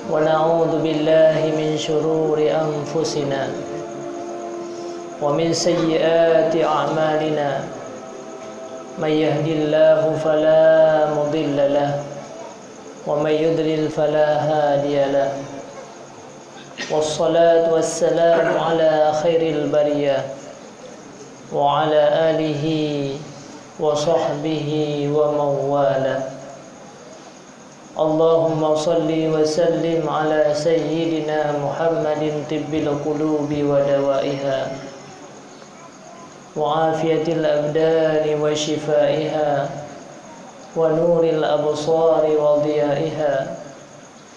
ونعوذ بالله من شرور أنفسنا ومن سيئات أعمالنا من يهد الله فلا مضل له ومن يضلل فلا هادي له والصلاة والسلام على خير البرية وعلى آله وصحبه ومن والاه. اللهم صل وسلم على سيدنا محمد طب القلوب ودوائها وعافية الأبدان وشفائها ونور الأبصار وضيائها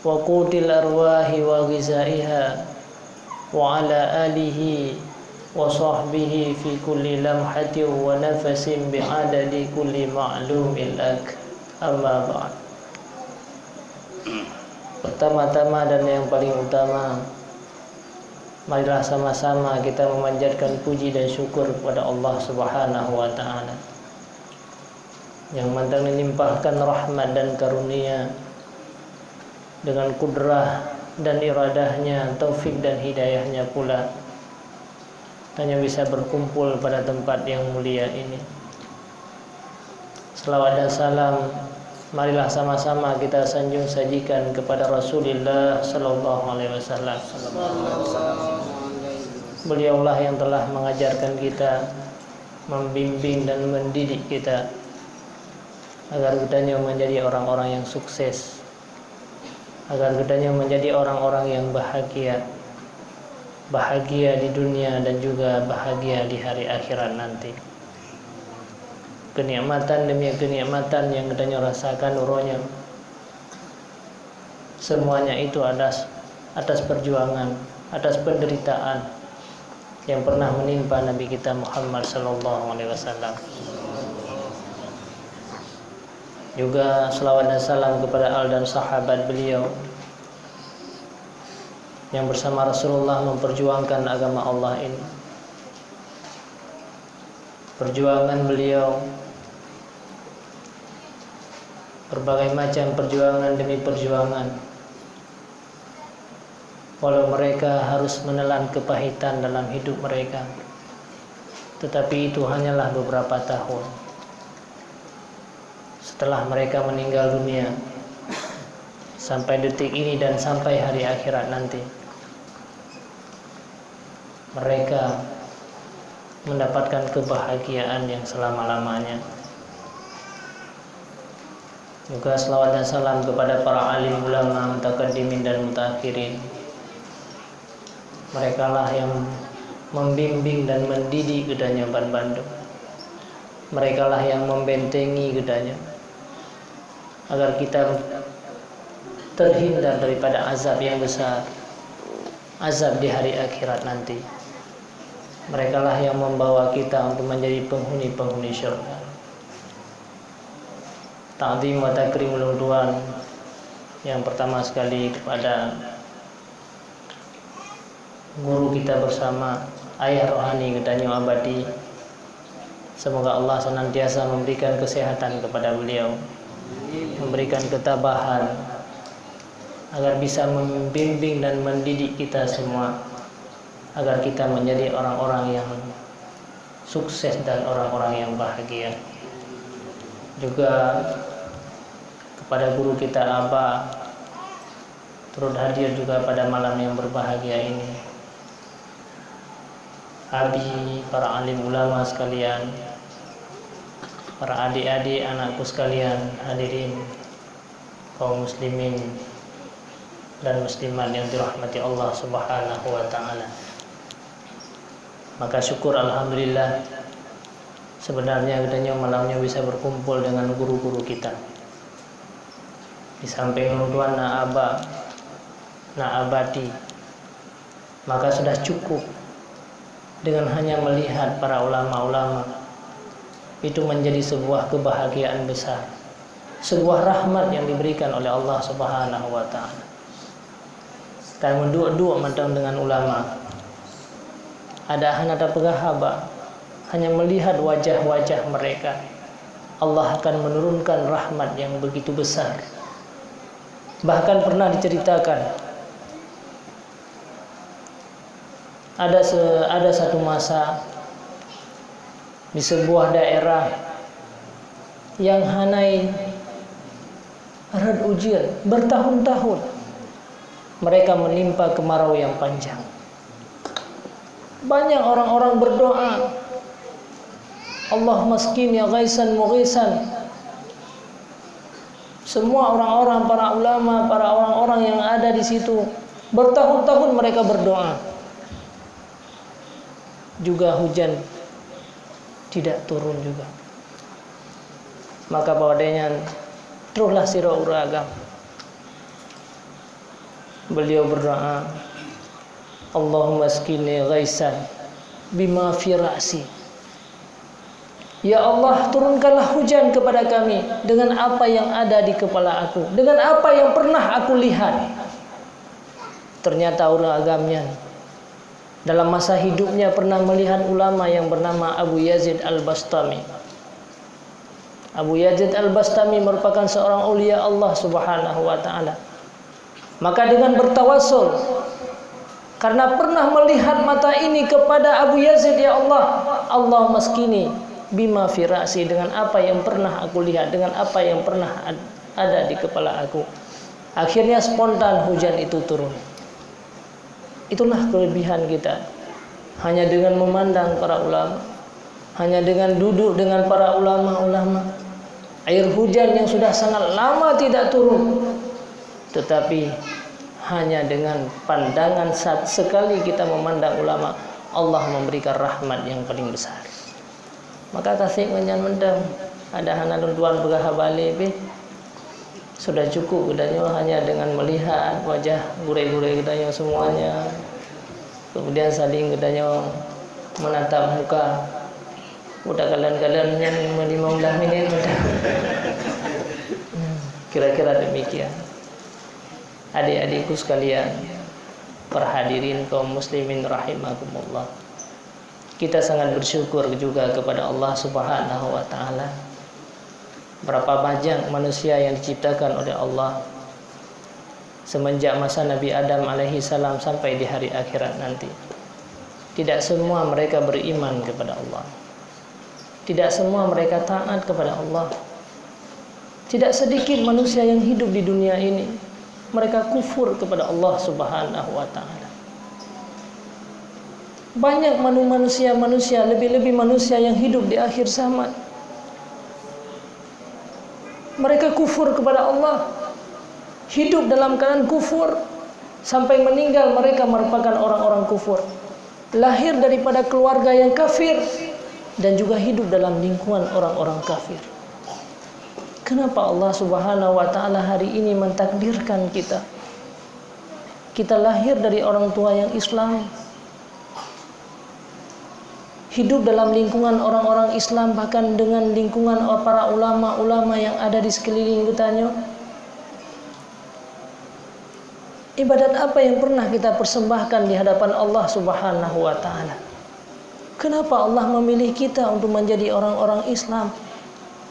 وقوت الأرواح وغذائها وعلى آله وصحبه في كل لمحة ونفس بعدد كل معلوم لك. أما بعد. Pertama-tama dan yang paling utama, marilah sama-sama kita memanjatkan puji dan syukur kepada Allah Subhanahu wa taala yang mantan melimpahkan rahmat dan karunia dengan kudrah dan iradahnya, taufik dan hidayahnya pula hanya bisa berkumpul pada tempat yang mulia ini. Selawat dan salam marilah sama-sama kita sanjung sajikan kepada Rasulullah sallallahu alaihi wasallam. Beliaulah yang telah mengajarkan kita, membimbing dan mendidik kita agar kita menjadi orang-orang yang sukses, agar kita menjadi orang-orang yang bahagia, bahagia di dunia dan juga bahagia di hari akhirat nanti. Kenikmatan demi kenikmatan yang kita rasakan uronya, semuanya itu atas perjuangan, atas penderitaan yang pernah menimpa Nabi kita Muhammad sallallahu alaihi wasallam. Juga selawat dan salam kepada al dan sahabat beliau yang bersama Rasulullah memperjuangkan agama Allah ini. Perjuangan beliau, berbagai macam perjuangan demi perjuangan, walau mereka harus menelan kepahitan dalam hidup mereka, tetapi itu hanyalah beberapa tahun. Setelah mereka meninggal dunia, sampai detik ini dan sampai hari akhirat nanti, mereka mendapatkan kebahagiaan yang selama-lamanya. Juga selawat dan salam kepada para alim ulama mutaqaddimin dan mutaakhirin. Merekalah yang membimbing dan mendidik gedanya Ban Bandung. Merekalah yang membentengi gedanya agar kita terhindar daripada azab yang besar, azab di hari akhirat nanti. Merekalah yang membawa kita untuk menjadi penghuni-penghuni syurga. Ta'zim wa takrimul udwan yang pertama sekali kepada guru kita bersama, ayah rohani Gedanyo Abadi. Semoga Allah senantiasa memberikan kesehatan kepada beliau, memberikan ketabahan agar bisa membimbing dan mendidik kita semua, agar kita menjadi orang-orang yang sukses dan orang-orang yang bahagia. Juga kepada guru kita Aba, turut hadir juga pada malam yang berbahagia ini. Abi, para alim ulama sekalian, para adik-adik anakku sekalian, hadirin kaum muslimin dan muslimat yang dirahmati Allah Subhanahu wa taala. Maka syukur alhamdulillah, sebenarnya kita malamnya bisa berkumpul dengan guru-guru kita. Di samping Tuan Na'aba, Na'abadi, maka sudah cukup dengan hanya melihat para ulama-ulama. Itu menjadi sebuah kebahagiaan besar, sebuah rahmat yang diberikan oleh Allah Subhanahu wa taala. Dan mendua-dua matang dengan ulama. Ada pegahaba, hanya melihat wajah-wajah mereka, Allah akan menurunkan rahmat yang begitu besar. Bahkan pernah diceritakan ada satu masa di sebuah daerah yang hanai rad ujian bertahun-tahun, mereka menimpa kemarau yang panjang. Banyak orang-orang berdoa, Allahumma askini ghaisan mughisan. Semua orang-orang, para ulama, para orang-orang yang ada di situ bertahun-tahun mereka berdoa. Juga hujan tidak turun juga. Maka bawadenya teruslah sira uragam. Beliau berdoa, Allahumma askini ghaisan bima fi ra'si. Ya Allah, turunkanlah hujan kepada kami dengan apa yang ada di kepala aku, dengan apa yang pernah aku lihat. Ternyata orang agamnya dalam masa hidupnya pernah melihat ulama yang bernama Abu Yazid Al-Bastami. Abu Yazid Al-Bastami merupakan seorang aulia Allah Subhanahu wa taala. Maka dengan bertawassul, karena pernah melihat mata ini kepada Abu Yazid, ya Allah, Allahumma askini bima fi ra'si, dengan apa yang pernah aku lihat, dengan apa yang pernah ada di kepala aku. Akhirnya spontan hujan itu turun. Itulah kelebihan kita. Hanya dengan memandang para ulama, hanya dengan duduk dengan para ulama-ulama, air hujan yang sudah sangat lama tidak turun, tetapi hanya dengan pandangan saat sekali kita memandang ulama, Allah memberikan rahmat yang paling besar. Maka kasih menyan mendam ada hanalun tuan berah balik sudah cukup kedanya hanya dengan melihat wajah gure-gure kedanya semuanya, kemudian saling kedanya menatap muka. Udah kalian yang 15 menit kira-kira demikian. Adik-adikku sekalian, perhadirin kaum muslimin rahimakumullah, kita sangat bersyukur juga kepada Allah Subhanahu wa taala. Berapa banyak manusia yang diciptakan oleh Allah semenjak masa Nabi Adam alaihi salam sampai di hari akhirat nanti. Tidak semua mereka beriman kepada Allah. Tidak semua mereka taat kepada Allah. Tidak sedikit manusia yang hidup di dunia ini mereka kufur kepada Allah Subhanahu wa taala. Banyak manusia, lebih-lebih manusia yang hidup di akhir zaman, mereka kufur kepada Allah, hidup dalam keadaan kufur, sampai meninggal mereka merupakan orang-orang kufur, lahir daripada keluarga yang kafir, dan juga hidup dalam lingkungan orang-orang kafir. Kenapa Allah Subhanahu wa taala hari ini mentakdirkan kita lahir dari orang tua yang Islam, hidup dalam lingkungan orang-orang Islam, bahkan dengan lingkungan para ulama-ulama yang ada di sekeliling kitanya? Ibadat apa yang pernah kita persembahkan di hadapan Allah Subhanahu wa taala? Kenapa Allah memilih kita untuk menjadi orang-orang Islam,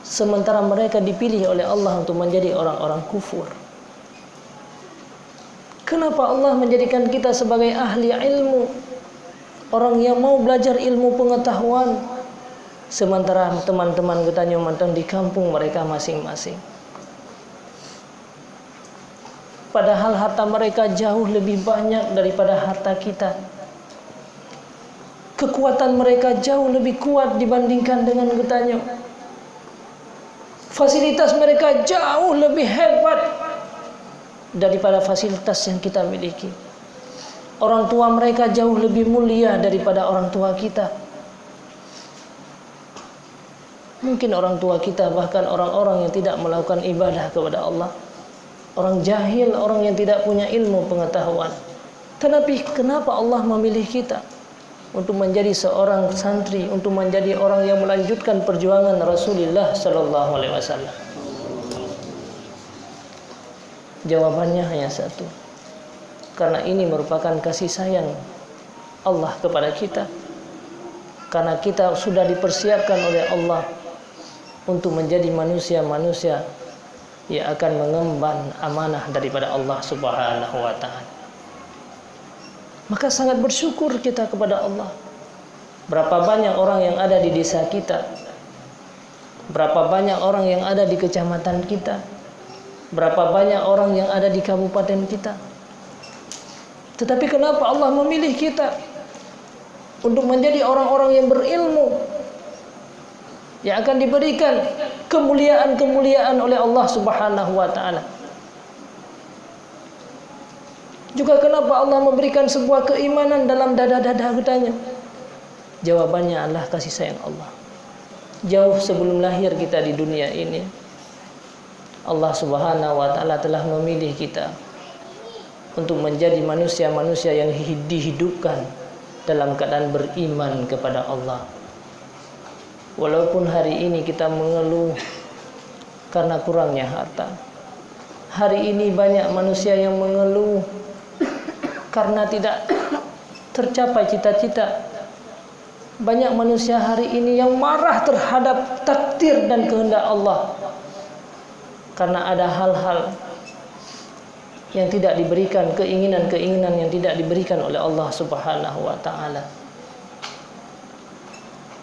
sementara mereka dipilih oleh Allah untuk menjadi orang-orang kufur? Kenapa Allah menjadikan kita sebagai ahli ilmu, orang yang mau belajar ilmu pengetahuan, sementara teman-teman kitanya mantan di kampung mereka masing-masing? Padahal harta mereka jauh lebih banyak daripada harta kita. Kekuatan mereka jauh lebih kuat dibandingkan dengan kitanya. Fasilitas mereka jauh lebih hebat daripada fasilitas yang kita miliki. Orang tua mereka jauh lebih mulia daripada orang tua kita. Mungkin orang tua kita bahkan orang-orang yang tidak melakukan ibadah kepada Allah, orang jahil, orang yang tidak punya ilmu pengetahuan. Tetapi kenapa Allah memilih kita untuk menjadi seorang santri, untuk menjadi orang yang melanjutkan perjuangan Rasulullah sallallahu alaihi wasallam? Jawabannya hanya satu. Karena ini merupakan kasih sayang Allah kepada kita. Karena kita sudah dipersiapkan oleh Allah untuk menjadi manusia-manusia ia akan mengemban amanah daripada Allah Subhanahu wa taala. Maka sangat bersyukur kita kepada Allah. Berapa banyak orang yang ada di desa kita, berapa banyak orang yang ada di kecamatan kita, berapa banyak orang yang ada di kabupaten kita. Tetapi kenapa Allah memilih kita untuk menjadi orang-orang yang berilmu, yang akan diberikan kemuliaan-kemuliaan oleh Allah Subhanahu wa taala? Juga kenapa Allah memberikan sebuah keimanan dalam dada-dada kitanya? Jawabannya adalah kasih sayang Allah. Jauh sebelum lahir kita di dunia ini, Allah Subhanahu wa taala telah memilih kita untuk menjadi manusia-manusia yang dihidupkan dalam keadaan beriman kepada Allah. Walaupun hari ini kita mengeluh karena kurangnya harta. Hari ini banyak manusia yang mengeluh karena tidak tercapai cita-cita. Banyak manusia hari ini yang marah terhadap takdir dan kehendak Allah karena ada hal-hal yang tidak diberikan, keinginan-keinginan yang tidak diberikan oleh Allah Subhanahu wa taala.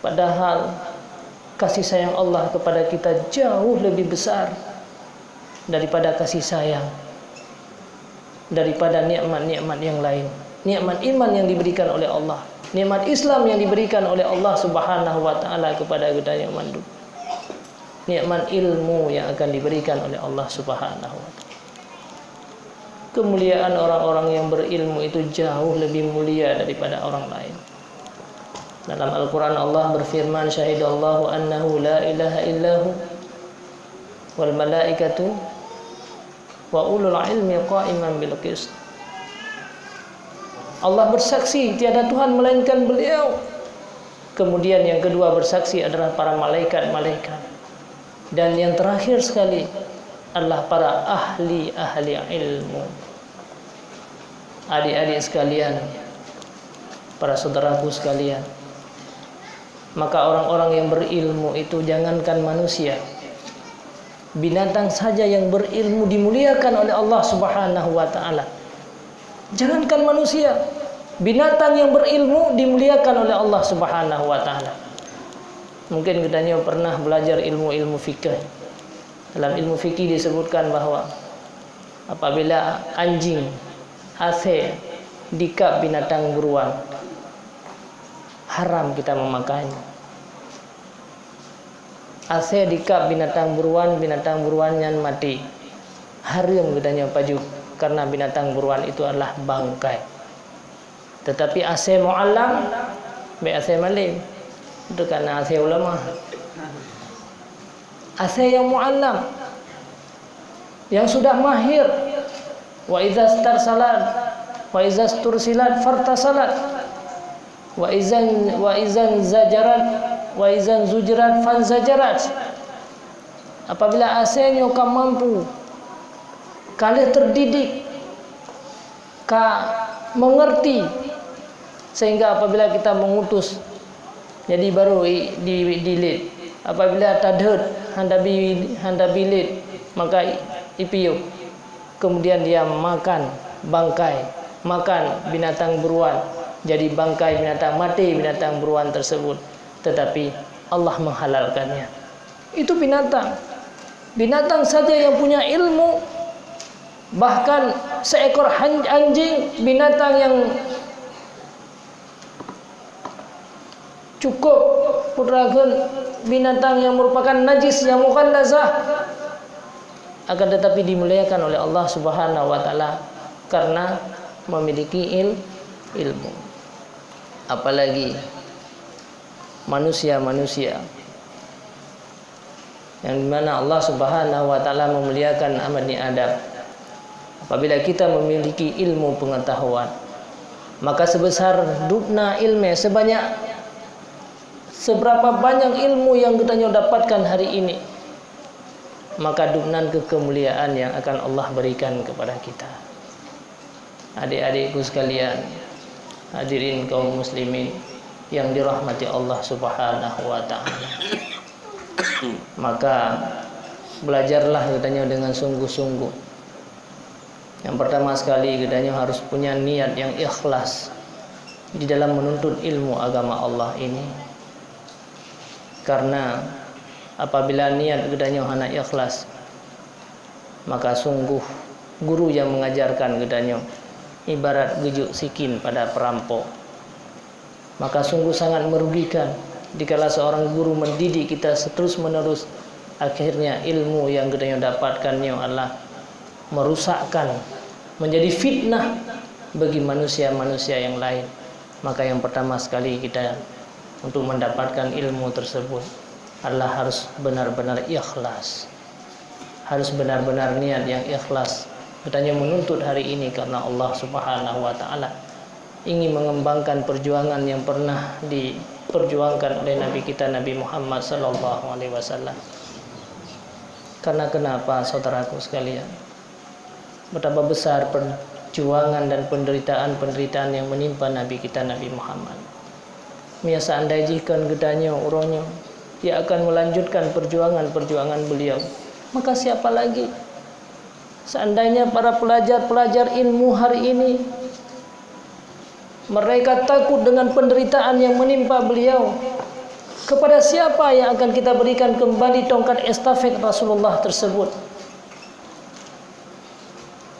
Padahal kasih sayang Allah kepada kita jauh lebih besar daripada kasih sayang, daripada nikmat-nikmat yang lain. Nikmat iman yang diberikan oleh Allah, nikmat Islam yang diberikan oleh Allah Subhanahu wa taala kepada kita yang mandul, nikmat ilmu yang akan diberikan oleh Allah Subhanahu wa taala. Kemuliaan orang-orang yang berilmu itu jauh lebih mulia daripada orang lain. Dalam Al-Quran Allah berfirman, syahidallahu annahu la ilaha illahu wal malaikatu wa ulul ilmi qa'iman bil qist. Allah bersaksi tiada Tuhan melainkan Beliau. Kemudian yang kedua bersaksi adalah para malaikat-malaikat. Dan yang terakhir sekali adalah para ahli-ahli ilmu. Adik-adik sekalian, para saudaraku sekalian, maka orang-orang yang berilmu itu jangankan manusia, binatang saja yang berilmu dimuliakan oleh Allah Subhanahu wa taala. Jangankan manusia, binatang yang berilmu dimuliakan oleh Allah Subhanahu wa taala. Mungkin kita pernah belajar ilmu-ilmu fikih. Dalam ilmu fikih disebutkan bahwa apabila anjing AC dikap binatang buruan, haram kita memakannya. AC dikap binatang buruannya mati, haram kita paju, karena binatang buruan itu adalah bangkai. Tetapi AC mu'allam, AC malim, itu karena AC ulama. AC yang mu'allam, yang sudah mahir, wa idza starsalat wa idza stursilat fartasalat wa izan zajarat wa izan zujrat fanzajarat. Apabila AC-nya kamu mampu, kalian terdidik, mengerti, sehingga apabila kita mengutus, jadi baru dilit. Apabila tadhut handabilit, maka ipiuk. Kemudian dia makan bangkai, makan binatang buruan, jadi bangkai binatang, mati binatang buruan tersebut. Tetapi Allah menghalalkannya. Itu binatang saja yang punya ilmu. Bahkan seekor anjing, binatang yang cukup putrakan, binatang yang merupakan najis, yang mukhallazah, akan tetapi dimuliakan oleh Allah Subhanahu wa taala karena memiliki ilmu. Apalagi manusia-manusia yang dimana Allah Subhanahu wa taala memuliakan Bani Adam. Apabila kita memiliki ilmu pengetahuan, maka sebesar dubna ilmu, seberapa banyak ilmu yang kita dapatkan hari ini, maka dubnan kemuliaan yang akan Allah berikan kepada kita. Adik-adikku sekalian, hadirin kaum muslimin yang dirahmati Allah Subhanahu wa taala. Maka belajarlah katanya dengan sungguh-sungguh. Yang pertama sekali katanya harus punya niat yang ikhlas di dalam menuntut ilmu agama Allah ini. Karena apabila niat katanya hana ikhlas, maka sungguh guru yang mengajarkan katanya ibarat gejuk sikin pada perampok. Maka sungguh sangat merugikan dikala seorang guru mendidik kita terus menerus, akhirnya ilmu yang katanya dapatkannya adalah merusakkan, menjadi fitnah bagi manusia-manusia yang lain. Maka yang pertama sekali kita untuk mendapatkan ilmu tersebut adalah harus benar-benar ikhlas, harus benar-benar niat yang ikhlas. Katanya menuntut hari ini karena Allah Subhanahu wa Ta'ala ingin mengembangkan perjuangan yang pernah diperjuangkan oleh Nabi kita Nabi Muhammad sallallahu alaihi wasallam. Karena kenapa saudaraku sekalian? Betapa besar perjuangan dan penderitaan yang menimpa Nabi kita Nabi Muhammad. Biasa andai jikan gedanya orangnya dia akan melanjutkan perjuangan beliau, maka siapa lagi? Seandainya para pelajar ilmu hari ini mereka takut dengan penderitaan yang menimpa beliau, kepada siapa yang akan kita berikan kembali tongkat estafet Rasulullah tersebut?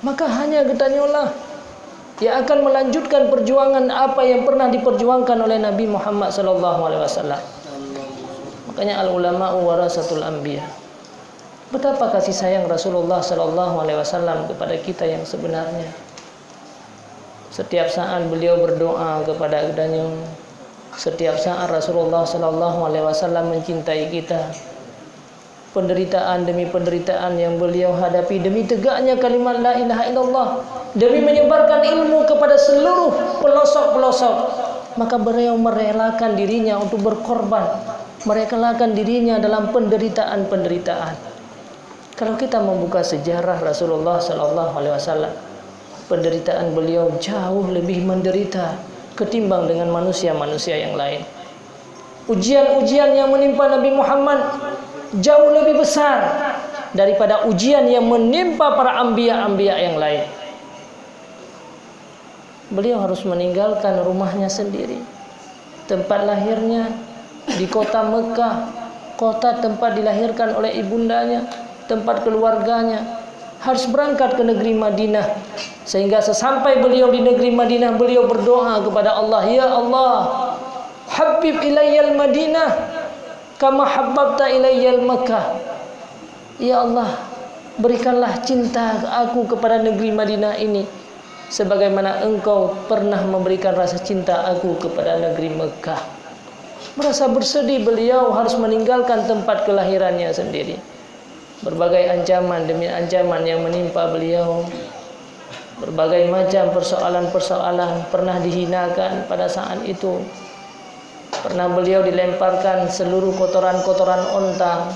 Maka hanya getanyolah yang akan melanjutkan perjuangan apa yang pernah diperjuangkan oleh Nabi Muhammad SAW. Makanya al-ulama'u warasatul anbiya. Betapa kasih sayang Rasulullah SAW kepada kita yang sebenarnya. Setiap saat beliau berdoa kepada gedanya, setiap saat Rasulullah SAW mencintai kita. Penderitaan demi penderitaan yang beliau hadapi demi tegaknya kalimat la ilaha illallah, demi menyebarkan ilmu kepada seluruh pelosok-pelosok, maka beliau merelakan dirinya untuk berkorban, merelakan dirinya dalam penderitaan-penderitaan. Kalau kita membuka sejarah Rasulullah SAW, penderitaan beliau jauh lebih menderita ketimbang dengan manusia-manusia yang lain. Ujian-ujian yang menimpa Nabi Muhammad jauh lebih besar daripada ujian yang menimpa para anbiya-anbiya yang lain. Beliau harus meninggalkan rumahnya sendiri, tempat lahirnya di kota Mekah, kota tempat dilahirkan oleh ibundanya, tempat keluarganya, harus berangkat ke negeri Madinah. Sehingga sesampai beliau di negeri Madinah, beliau berdoa kepada Allah, ya Allah, habib ilayyal Madinah kama habbabta ilayyal Makkah. Ya Allah, berikanlah cinta aku kepada negeri Madinah ini sebagaimana engkau pernah memberikan rasa cinta aku kepada negeri Mekah. Merasa bersedih beliau harus meninggalkan tempat kelahirannya sendiri. Berbagai ancaman demi ancaman yang menimpa beliau, berbagai macam persoalan-persoalan, pernah dihinakan pada saat itu. Pernah beliau dilemparkan seluruh kotoran-kotoran onta.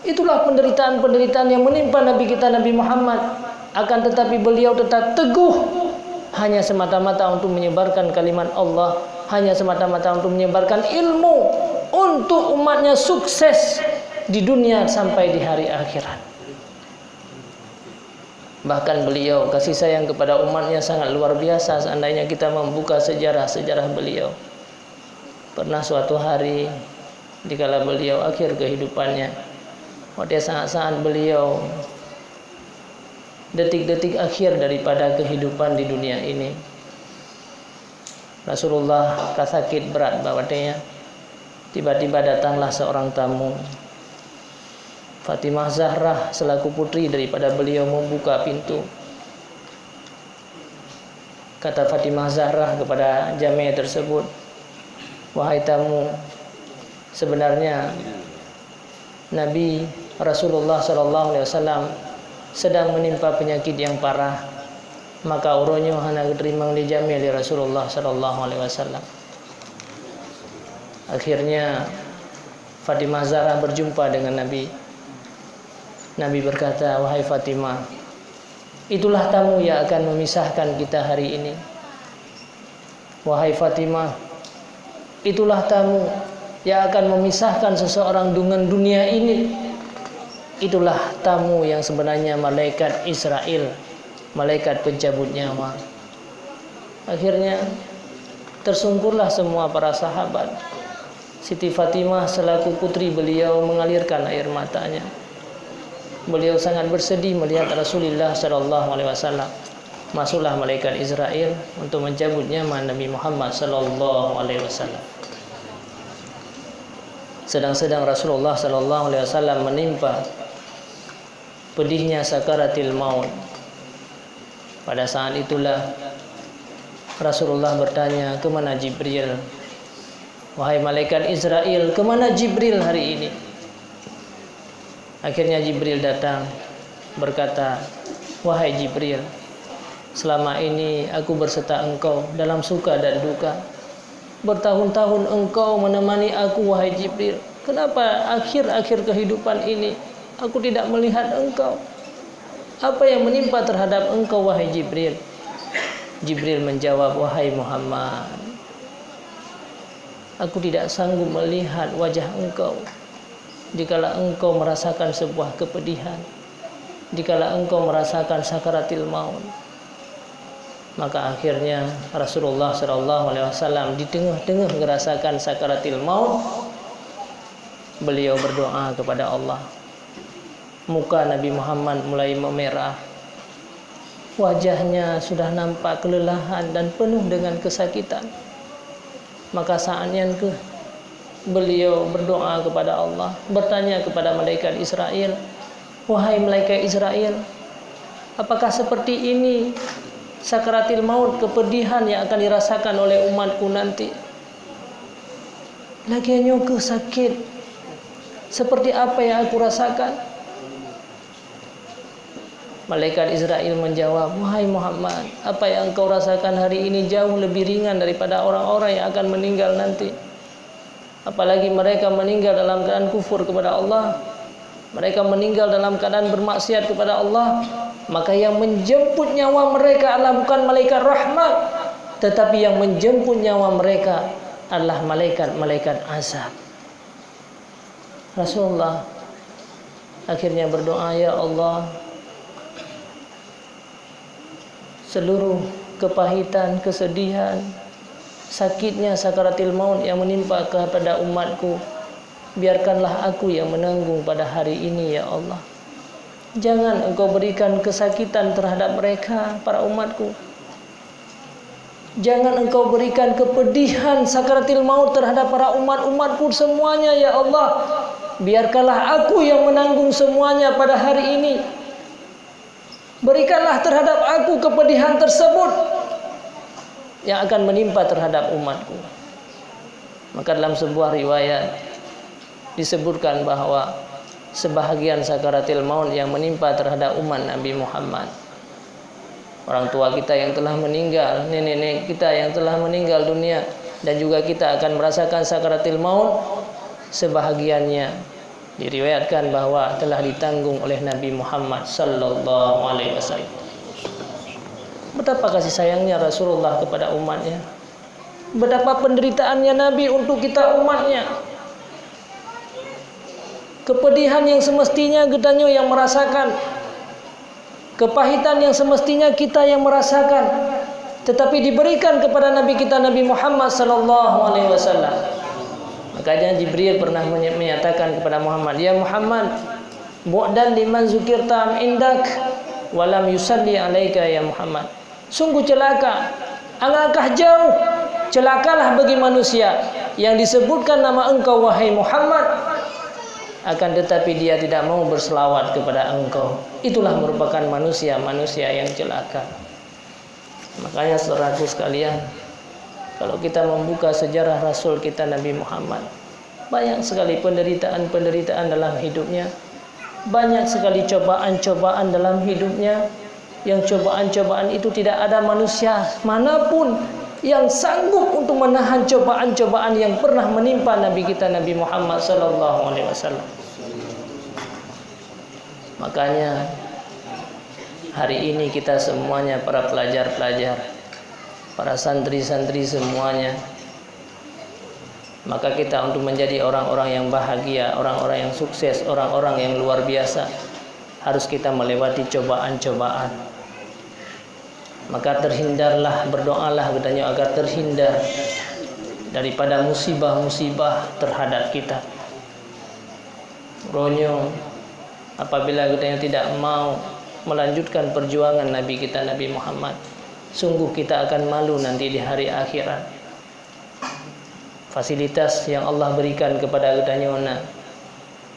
Itulah penderitaan-penderitaan yang menimpa Nabi kita Nabi Muhammad. Akan tetapi beliau tetap teguh, hanya semata-mata untuk menyebarkan kalimat Allah, hanya semata-mata untuk menyebarkan ilmu, untuk umatnya sukses di dunia sampai di hari akhirat. Bahkan beliau kasih sayang kepada umatnya sangat luar biasa. Seandainya kita membuka sejarah-sejarah beliau, pernah suatu hari dikala beliau akhir kehidupannya, pada saat-saat beliau detik-detik akhir daripada kehidupan di dunia ini, Rasulullah sakit berat bawaannya. Tiba-tiba datanglah seorang tamu, Fatimah Zahra selaku putri daripada beliau, membuka pintu. Kata Fatimah Zahra kepada jamaah tersebut, wahai tamu, sebenarnya Nabi Rasulullah SAW sedang menimpa penyakit yang parah, maka uronyo hana diterima di jami Rasulullah SAW. Akhirnya Fatimah Zahra berjumpa dengan Nabi. Nabi berkata, wahai Fatimah, itulah tamu yang akan memisahkan kita hari ini. Wahai Fatimah, itulah tamu yang akan memisahkan seseorang dengan dunia ini. Itulah tamu yang sebenarnya malaikat Israel, malaikat pencabut nyawa. Akhirnya tersungkurlah semua para sahabat. Siti Fatimah selaku putri beliau mengalirkan air matanya. Beliau sangat bersedih melihat Rasulullah SAW. Masuklah malaikat Israel untuk mencabut nyawa Nabi Muhammad SAW. Sedang-sedang Rasulullah SAW menimpa pedihnya sakaratil maut. Pada saat itulah Rasulullah bertanya, kemana Jibril? Wahai malaikat Israel, kemana Jibril hari ini? Akhirnya Jibril datang berkata, wahai Jibril, selama ini aku berserta engkau dalam suka dan duka. Bertahun-tahun engkau menemani aku, wahai Jibril. Kenapa akhir-akhir kehidupan ini aku tidak melihat engkau? Apa yang menimpa terhadap engkau, wahai Jibril? Jibril menjawab, wahai Muhammad, aku tidak sanggup melihat wajah engkau jikalau engkau merasakan sebuah kepedihan, jikalau engkau merasakan sakaratil maut. Maka akhirnya Rasulullah SAW di tengah-tengah merasakan sakaratil maut, beliau berdoa kepada Allah. Muka Nabi Muhammad mulai memerah, wajahnya sudah nampak kelelahan dan penuh dengan kesakitan. Maka saatnya beliau berdoa kepada Allah, bertanya kepada malaikat Israel, wahai malaikat Israel, apakah seperti ini sakaratil maut, kepedihan yang akan dirasakan oleh umatku nanti? Lagiannya sakit seperti apa yang aku rasakan? Malaikat Israel menjawab, wahai Muhammad, apa yang engkau rasakan hari ini jauh lebih ringan daripada orang-orang yang akan meninggal nanti. Apalagi mereka meninggal dalam keadaan kufur kepada Allah, mereka meninggal dalam keadaan bermaksiat kepada Allah. Maka yang menjemput nyawa mereka adalah bukan malaikat rahmat, tetapi yang menjemput nyawa mereka adalah malaikat-malaikat azab. Rasulullah akhirnya berdoa, ya Allah, seluruh kepahitan, kesedihan, sakitnya sakaratil maut yang menimpa kepada umatku, biarkanlah aku yang menanggung pada hari ini, ya Allah. Jangan engkau berikan kesakitan terhadap mereka, para umatku. Jangan engkau berikan kepedihan sakaratil maut terhadap para umat-umatku semuanya, ya Allah. Biarkanlah aku yang menanggung semuanya pada hari ini. Berikanlah terhadap aku kepedihan tersebut yang akan menimpa terhadap umatku. Maka dalam sebuah riwayat disebutkan bahwa sebahagian sakaratil maut yang menimpa terhadap umat Nabi Muhammad, orang tua kita yang telah meninggal, nenek-nenek kita yang telah meninggal dunia, dan juga kita akan merasakan sakaratil maut, sebahagiannya diriwayatkan bahwa telah ditanggung oleh Nabi Muhammad sallallahu alaihi wasallam. Betapa kasih sayangnya Rasulullah kepada umatnya, betapa penderitaannya Nabi untuk kita umatnya. Kepedihan yang semestinya gedanyo yang merasakan, kepahitan yang semestinya kita yang merasakan, tetapi diberikan kepada Nabi kita Nabi Muhammad sallallahu alaihi wasallam. Makanya Jibril pernah menyatakan kepada Muhammad, ya Muhammad, bu'dan liman zukirta indak walam yusalli alaika ya Muhammad. Sungguh celaka, alangkah jauh celakalah bagi manusia yang disebutkan nama engkau wahai Muhammad, akan tetapi dia tidak mau berselawat kepada engkau. Itulah merupakan manusia-manusia yang celaka. Makanya saudaraku sekalian, kalau kita membuka sejarah Rasul kita Nabi Muhammad, banyak sekali penderitaan-penderitaan dalam hidupnya, banyak sekali cobaan-cobaan dalam hidupnya. Yang cobaan-cobaan itu tidak ada manusia manapun yang sanggup untuk menahan cobaan-cobaan yang pernah menimpa Nabi kita Nabi Muhammad sallallahu alaihi wasallam. Makanya hari ini kita semuanya, para pelajar-pelajar, para santri-santri semuanya, Maka kita untuk menjadi orang-orang yang bahagia, orang-orang yang sukses, orang-orang yang luar biasa, harus kita melewati cobaan-cobaan. Maka terhindarlah, berdoalah katanya agar terhindar daripada musibah-musibah terhadap kita. Ronyong apabila katanya tidak mau melanjutkan perjuangan Nabi kita Nabi Muhammad, sungguh kita akan malu nanti di hari akhirat. Fasilitas yang Allah berikan kepada katanya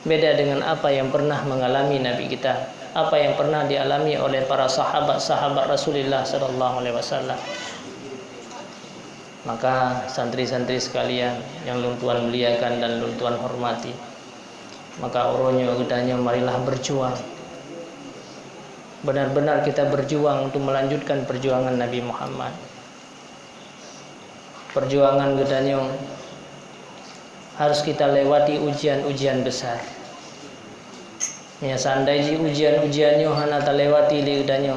beda dengan apa yang pernah mengalami Nabi kita, apa yang pernah dialami oleh para sahabat-sahabat Rasulullah sallallahu alaihi wasallam. Maka santri-santri sekalian yang Tuhan muliakan dan Tuhan hormati, maka oronyo katanya marilah berjuang. Benar-benar kita berjuang untuk melanjutkan perjuangan Nabi Muhammad. Perjuangan katanya harus kita lewati ujian-ujian besar. Ya seandainya ujian-ujiannya hana terlewati lidahnya,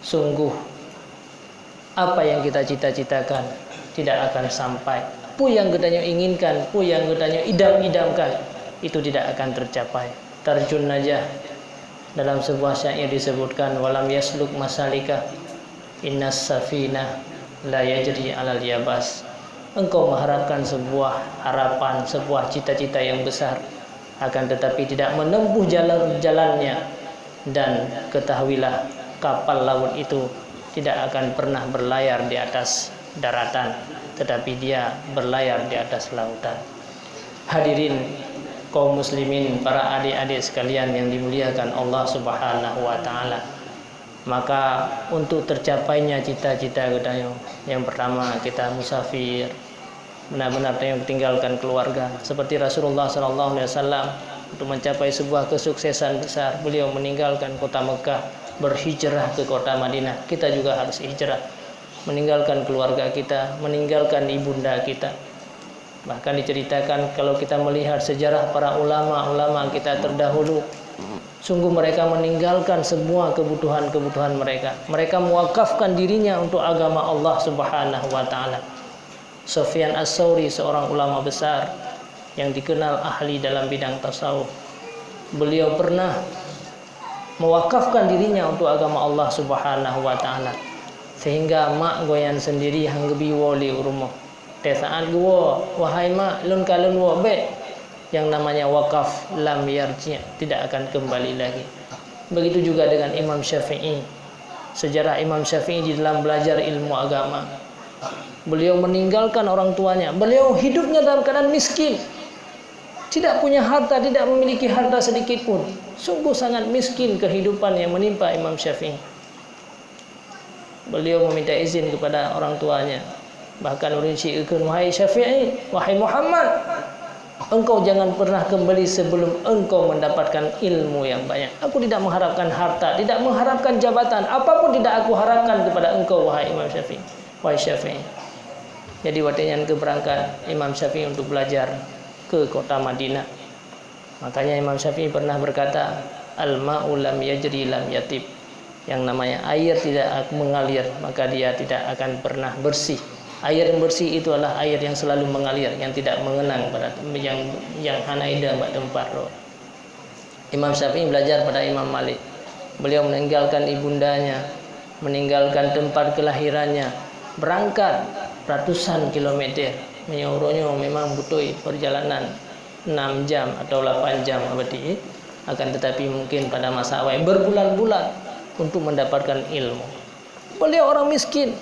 sungguh apa yang kita cita-citakan tidak akan sampai. Pu yang katanya inginkan, pu yang katanya idam-idamkan, itu tidak akan tercapai. Terjun aja. Dalam sebuah syair disebutkan walam yasluk masalika innas safina la yajri alal yabas. Engkau mengharapkan sebuah harapan, sebuah cita-cita yang besar, akan tetapi tidak menempuh jalan-jalannya, dan ketahuilah kapal laut itu tidak akan pernah berlayar di atas daratan, tetapi dia berlayar di atas lautan. Hadirin kaum muslimin, para adik-adik sekalian yang dimuliakan Allah Subhanahu wa taala. Maka untuk tercapainya cita-cita kita yang pertama kita musafir, benar-benar yang tinggalkan keluarga. Seperti Rasulullah sallallahu alaihi wasallam untuk mencapai sebuah kesuksesan besar, beliau meninggalkan kota Mekah, berhijrah ke kota Madinah. Kita juga harus hijrah, meninggalkan keluarga kita, meninggalkan ibunda kita. Bahkan diceritakan kalau kita melihat sejarah para ulama-ulama kita terdahulu, sungguh mereka meninggalkan semua kebutuhan-kebutuhan mereka. Mereka mewakafkan dirinya untuk agama Allah Subhanahu wa taala. Sufyan As-Tsauri, seorang ulama besar yang dikenal ahli dalam bidang tasawuf, beliau pernah mewakafkan dirinya untuk agama Allah Subhanahu wa taala, sehingga mak goyan sendiri hanggebi wali urumo. Te saat gua wahai mak lun kalun wo be, yang namanya wakaf lam yarji, tidak akan kembali lagi. Begitu juga dengan Imam Syafi'i. Sejarah Imam Syafi'i di dalam belajar ilmu agama, beliau meninggalkan orang tuanya. Beliau hidupnya dalam keadaan miskin, tidak punya harta, tidak memiliki harta sedikit pun. Sungguh sangat miskin kehidupan yang menimpa Imam Syafi'i. Beliau meminta izin kepada orang tuanya, bahkan urinsyi'ikun wahai Syafi'i, wahai Muhammad, engkau jangan pernah kembali sebelum engkau mendapatkan ilmu yang banyak. Aku tidak mengharapkan harta, tidak mengharapkan jabatan, apapun tidak aku harapkan kepada engkau wahai Imam Syafi'i, wahai Syafi'i. Jadi waktunya keberangkat Imam Syafi'i untuk belajar ke kota Madinah. Makanya Imam Syafi'i pernah berkata, al-ma'u lam yajri lam yatib. Yang namanya air tidak mengalir, maka dia tidak akan pernah bersih. Air yang bersih itu adalah air yang selalu mengalir, yang tidak mengenang pada yang hanaida pada tempat roh. Imam Syafi'i belajar pada Imam Malik. Beliau meninggalkan ibundanya, meninggalkan tempat kelahirannya, berangkat ratusan kilometer. Menyuruhnya memang butuh perjalanan 6 jam atau 8 jam berarti. Akan tetapi mungkin pada masa awal berbulan-bulan untuk mendapatkan ilmu. Beliau orang miskin,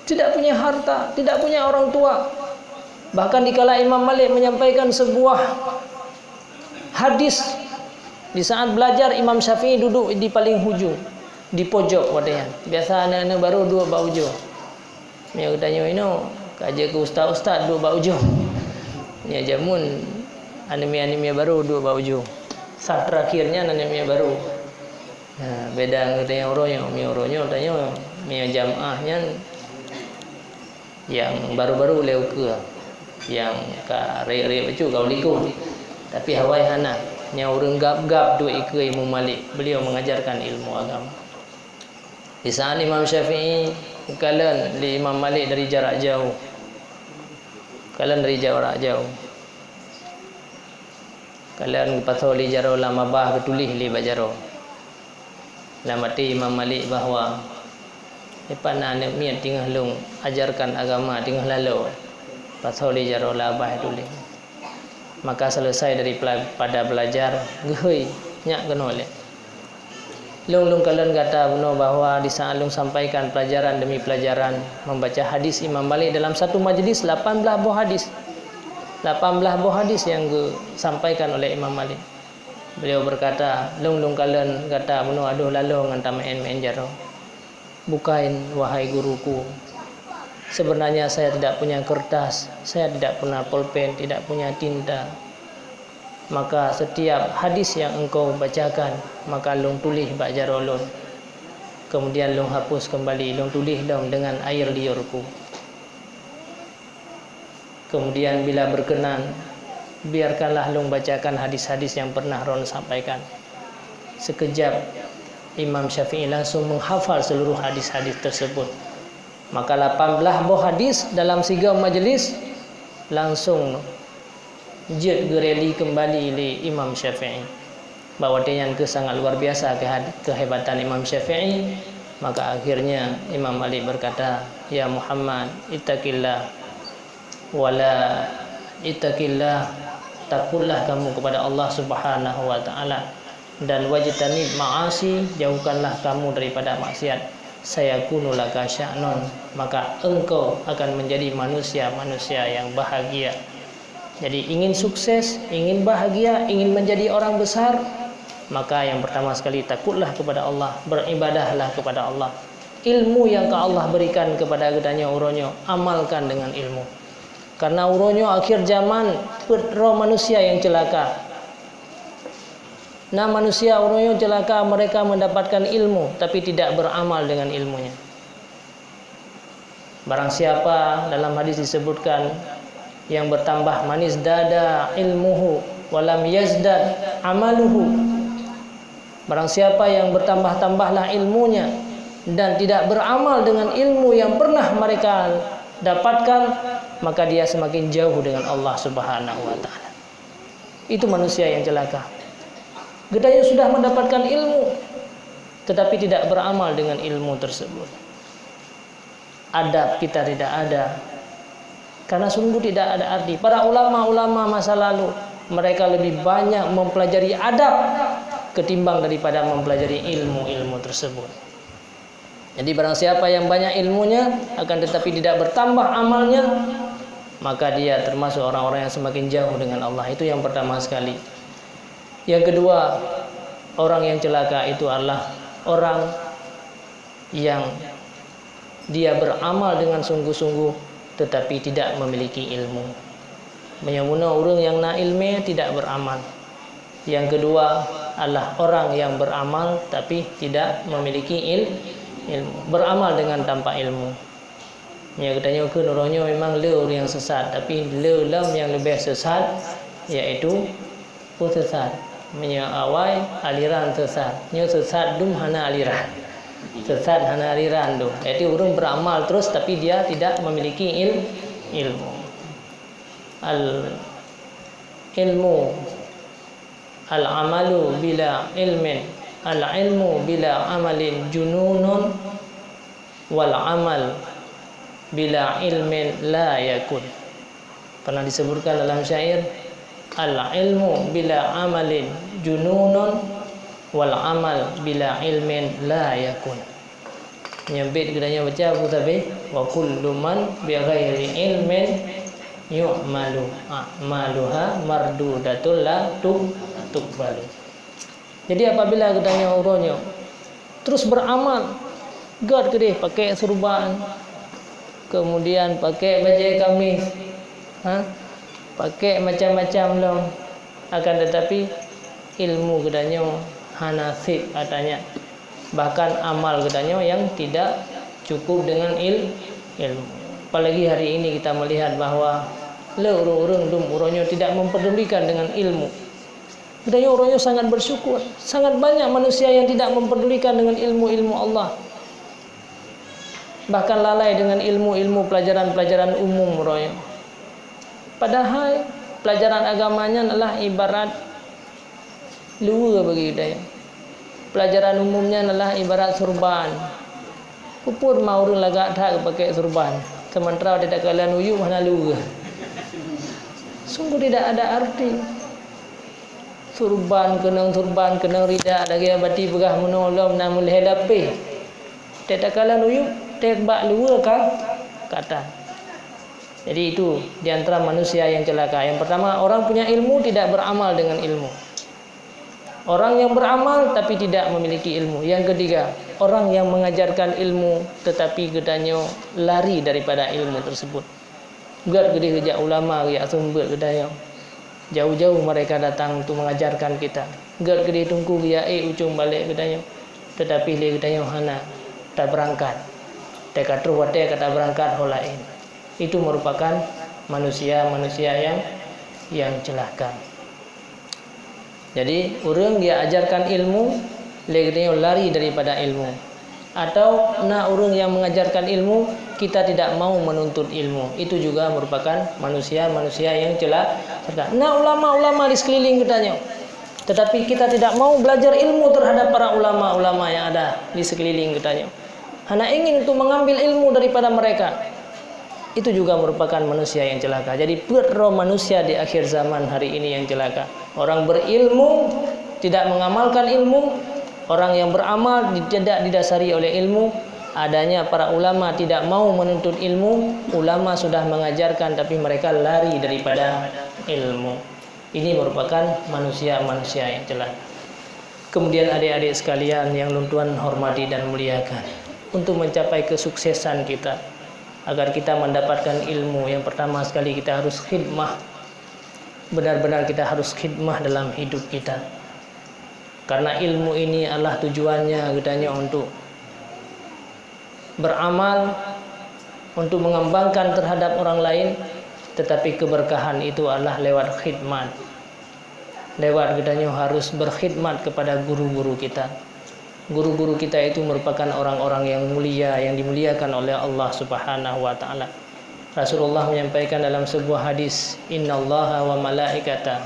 tidak punya harta, tidak punya orang tua. Bahkan dikala Imam Malik menyampaikan sebuah hadis, di saat belajar Imam Syafi'i duduk di paling hujung, di pojok katanya. Biasa anak-anak baru dua baujo. Dia katanya ini kaji ke ustaz-ustaz dua baujo. Ya jamun anime-anime baru dua baujo. Saat terakhirnya anime baru. Nah, beda katanya oronyo katanya mia jamaahnya yang baru-baru leu ke yang ka re-re bacu kau liku, tapi hawai hana nya urang gap-gap dua ke Imam Malik. Beliau mengajarkan ilmu agama. Di saat Imam Syafi'i kalian di Imam Malik dari jarak jauh, kalian dari jarak jauh. Kalian patholi jaro lama bah ketulih li bajaro. Lamati Imam Malik bahawa ipana niat tingah lung ajarkan agama tingah lalu. Patholi jaro labah tulih. Maka selesai daripada belajar geui nyak kenole. Lung kalian kata benar bahawa di saat lung sampaikan pelajaran demi pelajaran membaca hadis Imam Malik dalam satu majlis 18 buah hadis. 18 buah hadis yang disampaikan oleh Imam Malik. Beliau berkata, lung kalian kata benar aduh lalu nganta main jaro. Bukain wahai guruku. Sebenarnya saya tidak punya kertas, saya tidak punya pulpen, tidak punya tinta. Maka setiap hadis yang engkau bacakan, maka lung tulis bak jaro lung. Kemudian lung hapus kembali, lung tulis dong dengan air liurku. Kemudian bila berkenan, biarkanlah lung bacakan hadis-hadis yang pernah ron sampaikan. Sekejap Imam Syafi'i langsung menghafal seluruh hadis-hadis tersebut. Maka 18 buah hadis dalam 3 majlis langsung jet gereli kembali oleh Imam Syafi'i. Bahawa dia yang sangat luar biasa kehebatan Imam Syafi'i. Maka akhirnya Imam Malik berkata, ya Muhammad, ittaqillah wala ittaqillah, takutlah kamu kepada Allah Subhanahu wa taala, dan wajtanib ma'asi, jauhkanlah kamu daripada maksiat. Sayakunu laka sya'nun, maka engkau akan menjadi manusia yang bahagia. Jadi ingin sukses, ingin bahagia, ingin menjadi orang besar, maka yang pertama sekali takutlah kepada Allah, beribadahlah kepada Allah. Ilmu yang Allah berikan kepada gedanya uronyo, amalkan dengan ilmu. Karena uronyo akhir zaman roh manusia yang celaka. Nah, manusia uronyo celaka, mereka mendapatkan ilmu tapi tidak beramal dengan ilmunya. Barang siapa, dalam hadis disebutkan, yang bertambah manis dada ilmuhu walam yazdad amaluhu. Barang siapa yang bertambah-tambahlah ilmunya dan tidak beramal dengan ilmu yang pernah mereka dapatkan, maka dia semakin jauh dengan Allah Subhanahu wa taala. Itu manusia yang celaka. Gedanya sudah mendapatkan ilmu tetapi tidak beramal dengan ilmu tersebut. Adab kita tidak ada, karena sungguh tidak ada arti. Para ulama-ulama masa lalu, mereka lebih banyak mempelajari adab ketimbang daripada mempelajari ilmu-ilmu tersebut. Jadi barang siapa yang banyak ilmunya akan tetapi tidak bertambah amalnya, maka dia termasuk orang-orang yang semakin jauh dengan Allah. Itu yang pertama sekali. Yang kedua, orang yang celaka itu adalah orang yang dia beramal dengan sungguh-sungguh tetapi tidak memiliki ilmu. Menyamuna orang yang na ilmu tidak beramal. Yang kedua adalah orang yang beramal tapi tidak memiliki ilmu. Beramal dengan tanpa ilmu. Ya, katanya ke orangnya memang orang yang sesat, tapi lam yang lebih sesat, yaitu sesat menyawai aliran sesat. Nya sesat dum hana aliran. Sesat hana aliran tu. Jadi orang beramal terus tapi dia tidak memiliki ilmu. Ilmu al-amalu bila ilmin, al-ilmu bila amalin jununun, wal amal bila ilmin la yakun. Pernah disebutkan dalam syair, al-ilmu bila amalin jununun, wal amal bila ilmin la yakun. Nyebit gedanya baca Abu Tabi, wa kullu man bi ghairi ilmin yu'malu a'maluha mardudatul la tuqbalu. Jadi apabila gedanya uronyo terus beramal, gad kedih pakai surban, kemudian pakai baju kamis, pakai macam-macam long, akan tetapi ilmu gedanya hanasib katanya, bahkan amal gedanya yang tidak cukup dengan ilmu. Apalagi hari ini kita melihat bahawa urung uronyo tidak memperdulikan dengan ilmu. Gedanya uronyo sangat bersyukur, sangat banyak manusia yang tidak memperdulikan dengan ilmu-ilmu Allah, bahkan lalai dengan ilmu-ilmu pelajaran-pelajaran umum uronyo. Padahal pelajaran agamanya adalah ibarat luar bagi kita. Pelajaran umumnya adalah ibarat surban. Kupur mau orang lagak tak pakai surban. Sementara tidak kalian uyuh mana luar. Sungguh tidak ada arti. Surban kena rida lagi abadi begah menolong namun ledapi. Tidak kalian uyuh tebak luar kata. Jadi itu di antara manusia yang celaka. Yang pertama, orang punya ilmu tidak beramal dengan ilmu. Orang yang beramal tapi tidak memiliki ilmu. Yang ketiga, orang yang mengajarkan ilmu tetapi gedanya lari daripada ilmu tersebut. Gad gede kerja ulama ya sumber gedanya. Jauh-jauh mereka datang untuk mengajarkan kita. Gad gede tunggu ya ucung balik gedanya. Tetapi dia gedanya hana tak berangkat. Tak kata wate kata berangkat holain. Itu merupakan manusia-manusia yang celaka. Jadi orang dia ajarkan ilmu, dia lari daripada ilmu. Atau orang yang mengajarkan ilmu, kita tidak mau menuntut ilmu. Itu juga merupakan manusia-manusia yang celaka. Ulama-ulama di sekeliling kitanya. Tetapi kita tidak mau belajar ilmu terhadap para ulama-ulama yang ada di sekeliling kitanya. Hanya ingin untuk mengambil ilmu daripada mereka. Itu juga merupakan manusia yang celaka. Jadi perro manusia di akhir zaman hari ini yang celaka. Orang berilmu tidak mengamalkan ilmu, orang yang beramal tidak didasari oleh ilmu. Adanya para ulama tidak mau menuntut ilmu, ulama sudah mengajarkan tapi mereka lari daripada ilmu. Ini merupakan manusia-manusia yang celaka. Kemudian adik-adik sekalian yang Tuhan hormati dan muliakan, untuk mencapai kesuksesan kita, agar kita mendapatkan ilmu, yang pertama sekali kita harus khidmah. Benar-benar kita harus khidmah dalam hidup kita. Karena ilmu ini adalah tujuannya katanya untuk beramal, untuk mengembangkan terhadap orang lain, tetapi keberkahan itu adalah lewat khidmat. Lewat katanya harus berkhidmat kepada guru-guru kita. Guru-guru kita itu merupakan orang-orang yang mulia, yang dimuliakan oleh Allah Subhanahu wa taala. Rasulullah menyampaikan dalam sebuah hadis, innallaha wa malaikata,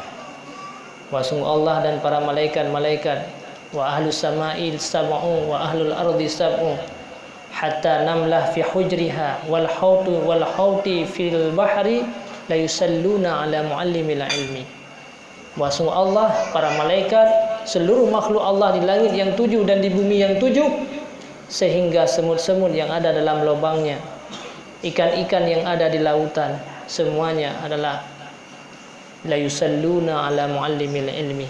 wa sungguh Allah dan para malaikat-malaikat, wa ahlus samai sab'u wa ahlul ardi sab'u, hatta namlah fi hujriha wal hauti fil bahri la yusalluna ala muallimil ilmi. Wa sungguh Allah, para malaikat, seluruh makhluk Allah di langit yang 7 dan di bumi yang 7, sehingga semut-semut yang ada dalam lubangnya, ikan-ikan yang ada di lautan, semuanya adalah la yusalluna ala muallimil ilmi.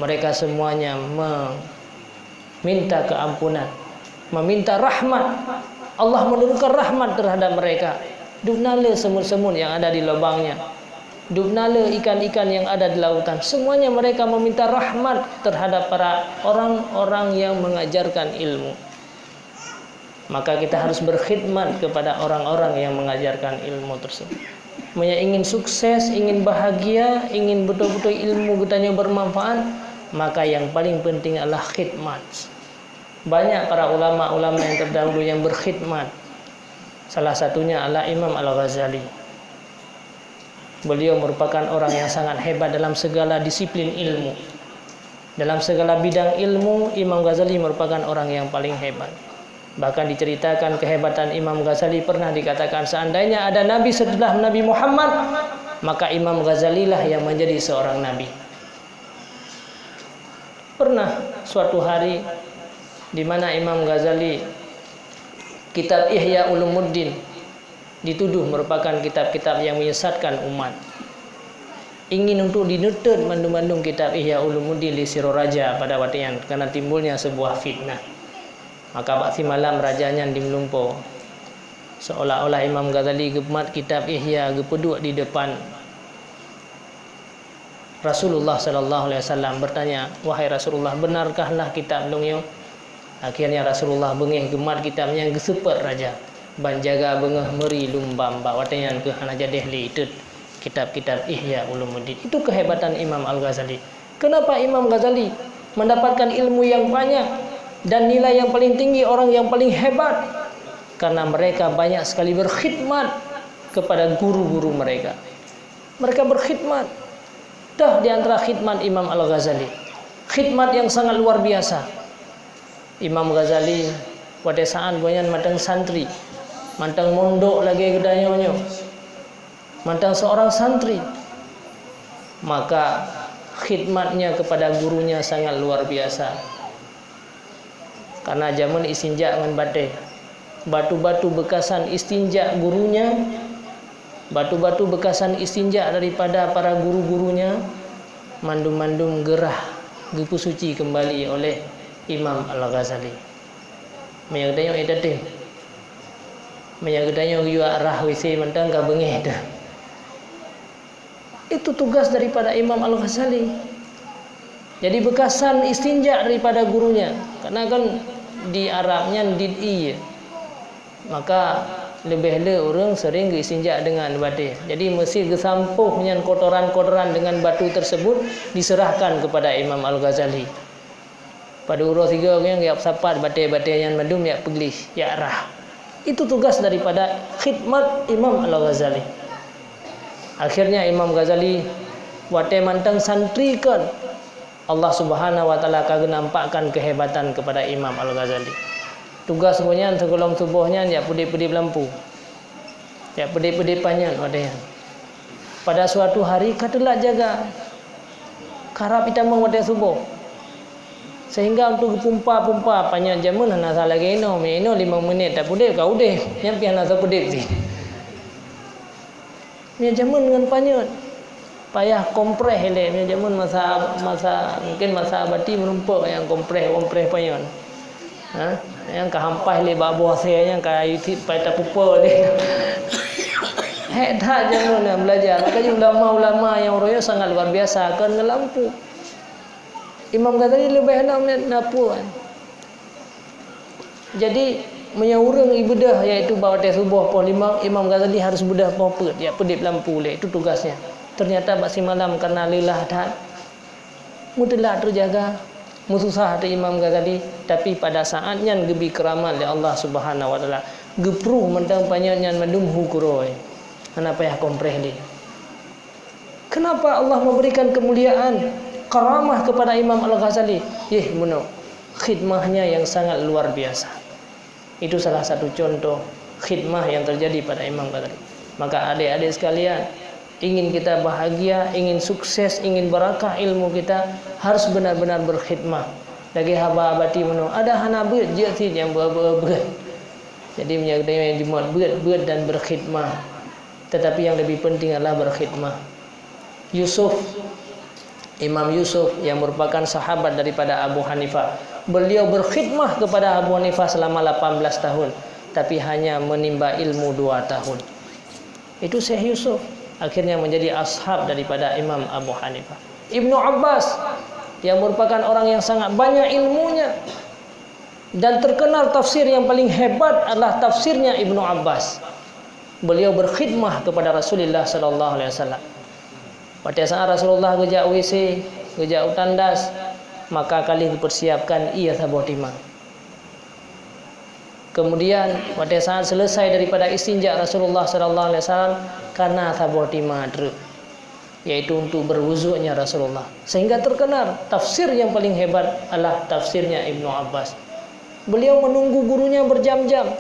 Mereka semuanya meminta keampunan, meminta rahmat. Allah menurunkan rahmat terhadap mereka. Dubnale semut-semut yang ada di lubangnya, dubnale ikan-ikan yang ada di lautan, semuanya mereka meminta rahmat terhadap para orang-orang yang mengajarkan ilmu. Maka kita harus berkhidmat kepada orang-orang yang mengajarkan ilmu tersebut. Ingin sukses, ingin bahagia, ingin betul-betul ilmu kitanya bermanfaat, maka yang paling penting adalah khidmat. Banyak para ulama-ulama yang terdahulu yang berkhidmat. Salah satunya adalah Imam Al-Ghazali. Beliau merupakan orang yang sangat hebat dalam segala disiplin ilmu. Dalam segala bidang ilmu, Imam Ghazali merupakan orang yang paling hebat. Bahkan diceritakan kehebatan Imam Ghazali, pernah dikatakan seandainya ada nabi setelah Nabi Muhammad, maka Imam Ghazali lah yang menjadi seorang nabi. Pernah suatu hari di mana Imam Ghazali, kitab Ihya Ulumuddin dituduh merupakan kitab-kitab yang menyesatkan umat. Ingin untuk dinutut mandung-mandung kitab Ihya Ulumuddin di Siroraja pada waktu karena timbulnya sebuah fitnah. Maka bakti malam rajanya dimlumpo, seolah-olah Imam Ghazali gemat kitab Ihya gepeduk di depan Rasulullah sallallahu alaihi wasallam, bertanya, "Wahai Rasulullah, benarkahlah kitab dongyo?" Akhirnya Rasulullah bengih gemat kitabnya gesepet raja. Banjaga bengah meri lumbam bawatnya ke hana jadeh itu kitab-kitab Ihya Ulumuddin. Itu kehebatan Imam Al-Ghazali. Kenapa Imam Ghazali mendapatkan ilmu yang banyak dan nilai yang paling tinggi, orang yang paling hebat? Karena mereka banyak sekali berkhidmat kepada guru-guru mereka. Mereka berkhidmat. Dah di antara khidmat Imam Al-Ghazali, khidmat yang sangat luar biasa. Imam Ghazali pada saat banyak matang santri, matang mondok lagi gedanyonyo, matang seorang santri, maka khidmatnya kepada gurunya sangat luar biasa. Karena zaman istinja dengan bate, batu-batu bekasan istinja gurunya, batu-batu bekasan istinja daripada para guru-gurunya, mandum-mandum gerah gepu suci kembali oleh Imam Al-Ghazali. Menyagdanya edating, menyagdanya juga arah WC mentang ka bengeh dah. Itu tugas daripada Imam Al-Ghazali. Jadi bekasan istinja daripada gurunya, karena kan di Arabnya did'i, maka lebih le orang sering istinja dengan batu. Jadi mesti gesampuh dengan kotoran-kotoran dengan batu tersebut diserahkan kepada Imam Al-Ghazali. Pada urus 3 orang yang sapat batu-batu yang madum ya peglis ya arah. Itu tugas daripada khidmat Imam Al-Ghazali. Akhirnya Imam Ghazali wate mantang santrikan, Allah Subhanahu wa taala kagak nampakkan kehebatan kepada Imam Al-Ghazali. Tugas semuanya sebelum subuhnya dia pedip-pedip lampu. Ya pedip-pedip panjang wadanya. Pada suatu hari katalah jaga karap itamang wadai subuh. Sehingga untuk pumpa-pumpa panjang jamun hana salah geno, meno 5 menit tak pedip kau deh. Yang pian nasa pedip sih. Ni jamun dengan panjang. Payah kompres hele, ni jamun masa mungkin masa abadi menumpuk yang kompres panjang. Ha? Yang kehampas le babo saya yang kai pai tapupa ni. Hek dah jangan nak belajar. Makanya ulama-ulama yang royo sangat luar biasa kan ngelampu. Imam Ghazali lebih nak napuan. Jadi menyurung ibadah iaitu bawa teh subuh pun Imam Ghazali harus budah popet dia pedip lampu le, itu tugasnya. Ternyata basi malam karena lelah dah mudalah terjaga mususah hati Imam Ghazali, tapi pada saatnya gebi keramat oleh Allah Subhanahu wa taala gepruh mentang panjangnya mendumhu kuroi. Kenapa ya kompreh dia? Kenapa Allah memberikan kemuliaan karamah kepada Imam Al-Ghazali? Muno khidmahnya yang sangat luar biasa. Itu salah satu contoh khidmah yang terjadi pada Imam Ghazali. Maka adik-adik sekalian, ingin kita bahagia, ingin sukses, ingin barakah ilmu kita, harus benar-benar berkhidmah. Lagi haba abati meno ada hana beut je sih yang beut. Jadi menjaga yang jumat beut dan berkhidmah. Tetapi yang lebih penting adalah berkhidmah. Imam Yusuf yang merupakan sahabat daripada Abu Hanifah, beliau berkhidmah kepada Abu Hanifah selama 18 tahun, tapi hanya menimba ilmu 2 tahun. Itu Syekh Yusuf akhirnya menjadi ashab daripada Imam Abu Hanifah. Ibnu Abbas yang merupakan orang yang sangat banyak ilmunya dan terkenal tafsir yang paling hebat adalah tafsirnya Ibnu Abbas. Beliau berkhidmah kepada Rasulullah sallallahu alaihi wasallam. Pada saat Rasulullah gejak WC, gejak utandas, maka kali dipersiapkan ia sabotima. Kemudian pada saat selesai daripada istinja Rasulullah sallallahu alaihi wasallam karena sabotima yaitu untuk berwuzunya Rasulullah. Sehingga terkenal tafsir yang paling hebat adalah tafsirnya Ibnu Abbas. Beliau menunggu gurunya berjam-jam.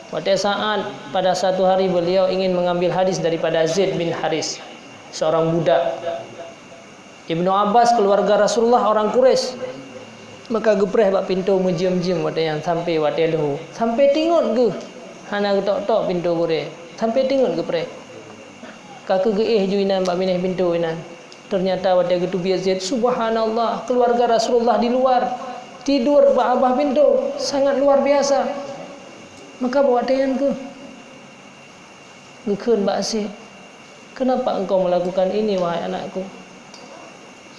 Pada satu hari beliau ingin mengambil hadis daripada Zaid bin Haris, seorang budak. Ibnu Abbas keluarga Rasulullah orang Quraisy. Maka gepreh bak pintu menjem-jem wate yang sampai wate lahu. Sampai tingut ke. Hana tok-tok pintu gure. Sampai tingut gepreh. Kaku geih juinan bak mineh pintu inan. Ternyata wate gitu biazid, subhanallah, keluarga Rasulullah di luar. Tidur bak abah pintu. Sangat luar biasa. Maka bawa teyan ke. Ngekun bak asyik. Kenapa engkau melakukan ini wahai anakku?